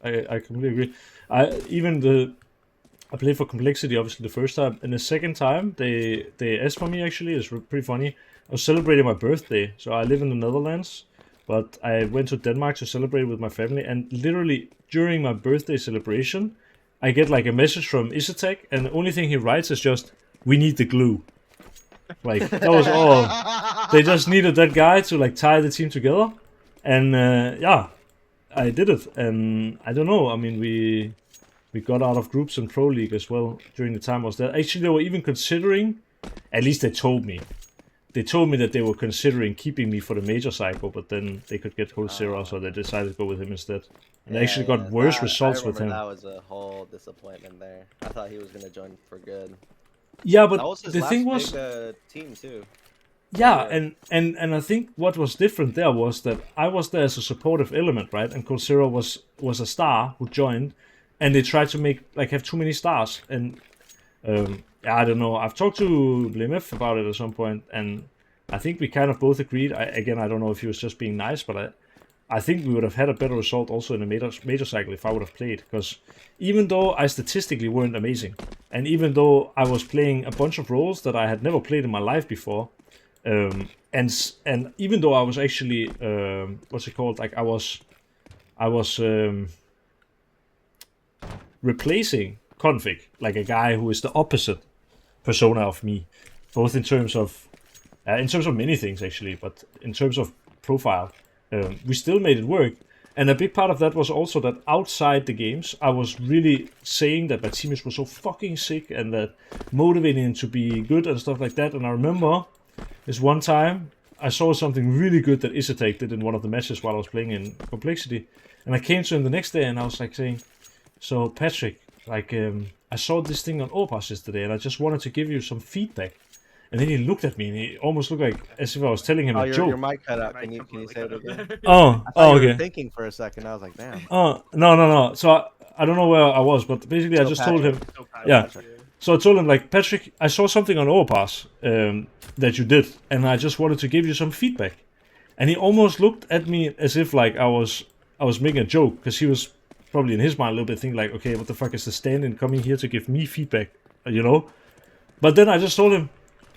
I completely agree. I played for Complexity obviously the first time, and the second time they asked for me. Actually, it's pretty funny. I was celebrating my birthday, so I live in the Netherlands, but I went to Denmark to celebrate with my family, and literally during my birthday celebration, I get like a message from Isatek, and the only thing he writes is just, "We need the glue." Like that was all. They just needed that guy to like tie the team together, and yeah, I did it. And I don't know. I mean, we got out of groups in Pro League as well during the time I was there. Actually, they were even considering. At least they told me. They told me that they were considering keeping me for the major cycle, but then they could get Cold Zero, so they decided to go with him instead. And they actually got worse results with him. That was a whole disappointment there. I thought he was gonna join for good. Yeah, but That was his the last thing was, big, team too. yeah, Yeah. and I think what was different there was that I was there as a supportive element, right? And Cold Zero was a star who joined, and they tried to have too many stars. And yeah, I don't know. I've talked to Blimif about it at some point, and I think we kind of both agreed. I don't know if he was just being nice, but I think we would have had a better result also in the major cycle if I would have played. Because even though I statistically weren't amazing, and even though I was playing a bunch of roles that I had never played in my life before, and even though I was actually what's it called? Like I was replacing Config, like a guy who is the opposite persona of me, both in terms of many things actually, but in terms of profile, we still made it work. And a big part of that was also that outside the games, I was really saying that my teammates were so fucking sick and that motivating them to be good and stuff like that. And I remember this one time I saw something really good that Isatek did in one of the matches while I was playing in Complexity. And I came to him the next day and I was like saying, "So Patrick, like I saw this thing on Overpass yesterday and I just wanted to give you some feedback." And then he looked at me and he almost looked like as if I was telling him a joke. Your mic cut out. Mic Can you completely say it cut out again? there. Oh, I thought you were okay. thinking for a second. I was like, damn. Oh, no. So I don't know where I was, but basically I So just told him. Patrick. So Yeah. Patrick, So I told him like, "Patrick, I saw something on Overpass that you did, and I just wanted to give you some feedback." And he almost looked at me as if like I was making a joke, because he was probably in his mind a little bit thinking like, "Okay, what the fuck is the stand-in coming here to give me feedback?" You know. But then I just told him,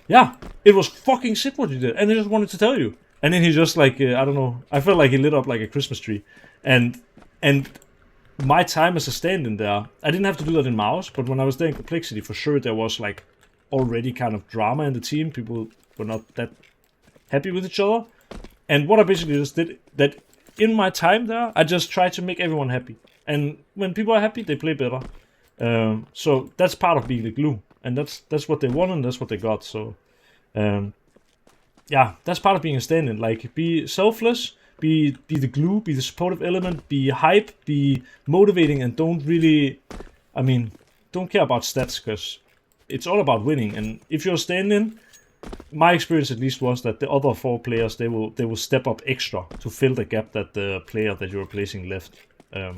"Yeah, it was fucking sick what you did, and I just wanted to tell you." And then he just like I don't know. I felt like he lit up like a Christmas tree, and my time as a stand-in there, I didn't have to do that in Mouse, but when I was there in Complexity, for sure there was like already kind of drama in the team. People were not that happy with each other, and what I basically just did that in my time there, I just tried to make everyone happy, and when people are happy, they play better. So that's part of being the glue, and that's what they want and that's what they got. So yeah, that's part of being a stand-in. Like, be selfless, be the glue, be the supportive element, be hype, be motivating, and don't care about stats, because it's all about winning. And if you're a stand-in, my experience at least was that the other 4 players, they will step up extra to fill the gap that the player that you're replacing left. I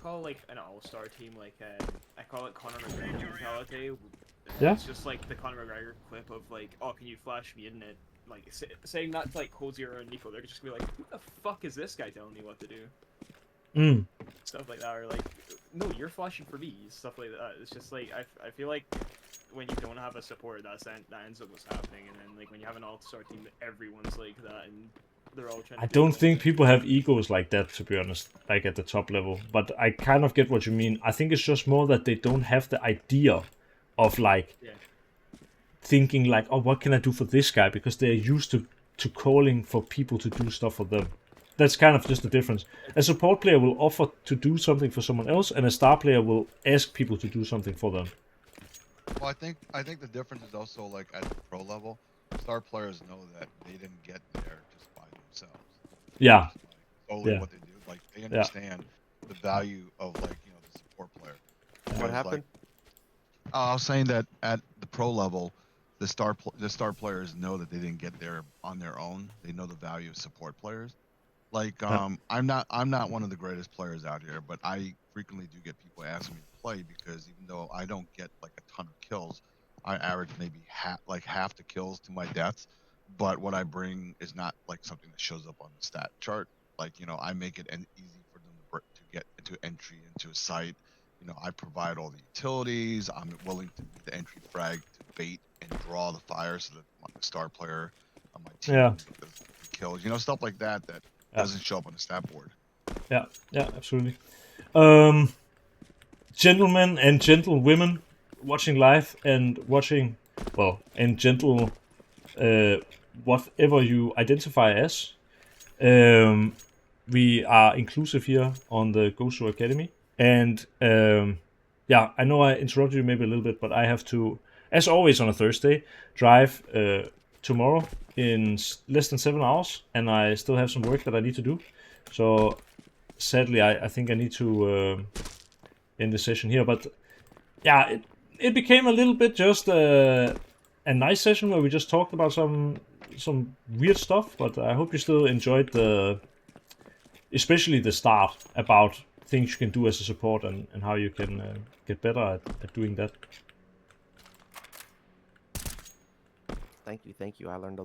call like an all-star team like I call it Conor McGregor mentality. Yeah. It's just like the Conor McGregor clip of like, "Oh, can you flash me in it?" Like saying that to like Cold Zero and Nico. They're just gonna be like, "Who the fuck is this guy telling me what to do?" stuff like that, or like, no, you're flashing for me, stuff like that. It's just like I feel like when you don't have a support, that ends up what's happening, and then like when you have an all-star team, everyone's like that, and they're all trying to I do don't their think thing. people have egos like that, to be honest, like at the top level. But I kind of get what you mean. I think it's just more that they don't have the idea of like Yeah. thinking like, oh, what can I do for this guy? Because they're used to calling for people to do stuff for them. That's kind of just the difference. A support player will offer to do something for someone else, and a star player will ask people to do something for them. Well, I think the difference is also like at the pro level, star players know that they didn't get there just by themselves. Yeah, Just by solely Yeah. what they do. Like they understand the value of like the support player. What Because, happened? I was saying that at the pro level, the star players know that they didn't get there on their own. They know the value of support players. Like Yeah. I'm not one of the greatest players out here, but I frequently do get people asking me to play because even though I don't get like a ton of kills, I average maybe half the kills to my deaths. But what I bring is not like something that shows up on the stat chart. Like I make it easy for them to get into entry into a site. I provide all the utilities. I'm willing to be the entry frag to bait and draw the fire so that my star player on my team Yeah. can get the kills. Stuff like that doesn't show up on the stat board. Yeah, absolutely. Gentlemen and gentlewomen watching live and watching, well, and gentle, whatever you identify as. We are inclusive here on the Gosu Academy. And yeah, I know I interrupted you maybe a little bit, but I have to, as always on a Thursday, drive tomorrow in less than 7 hours, and I still have some work that I need to do. So sadly, I think I need to end the session here. But yeah, it became a little bit just a nice session where we just talked about some weird stuff. But I hope you still enjoyed especially the start about things you can do as a support and how you can get better at doing that. Thank you. I learned a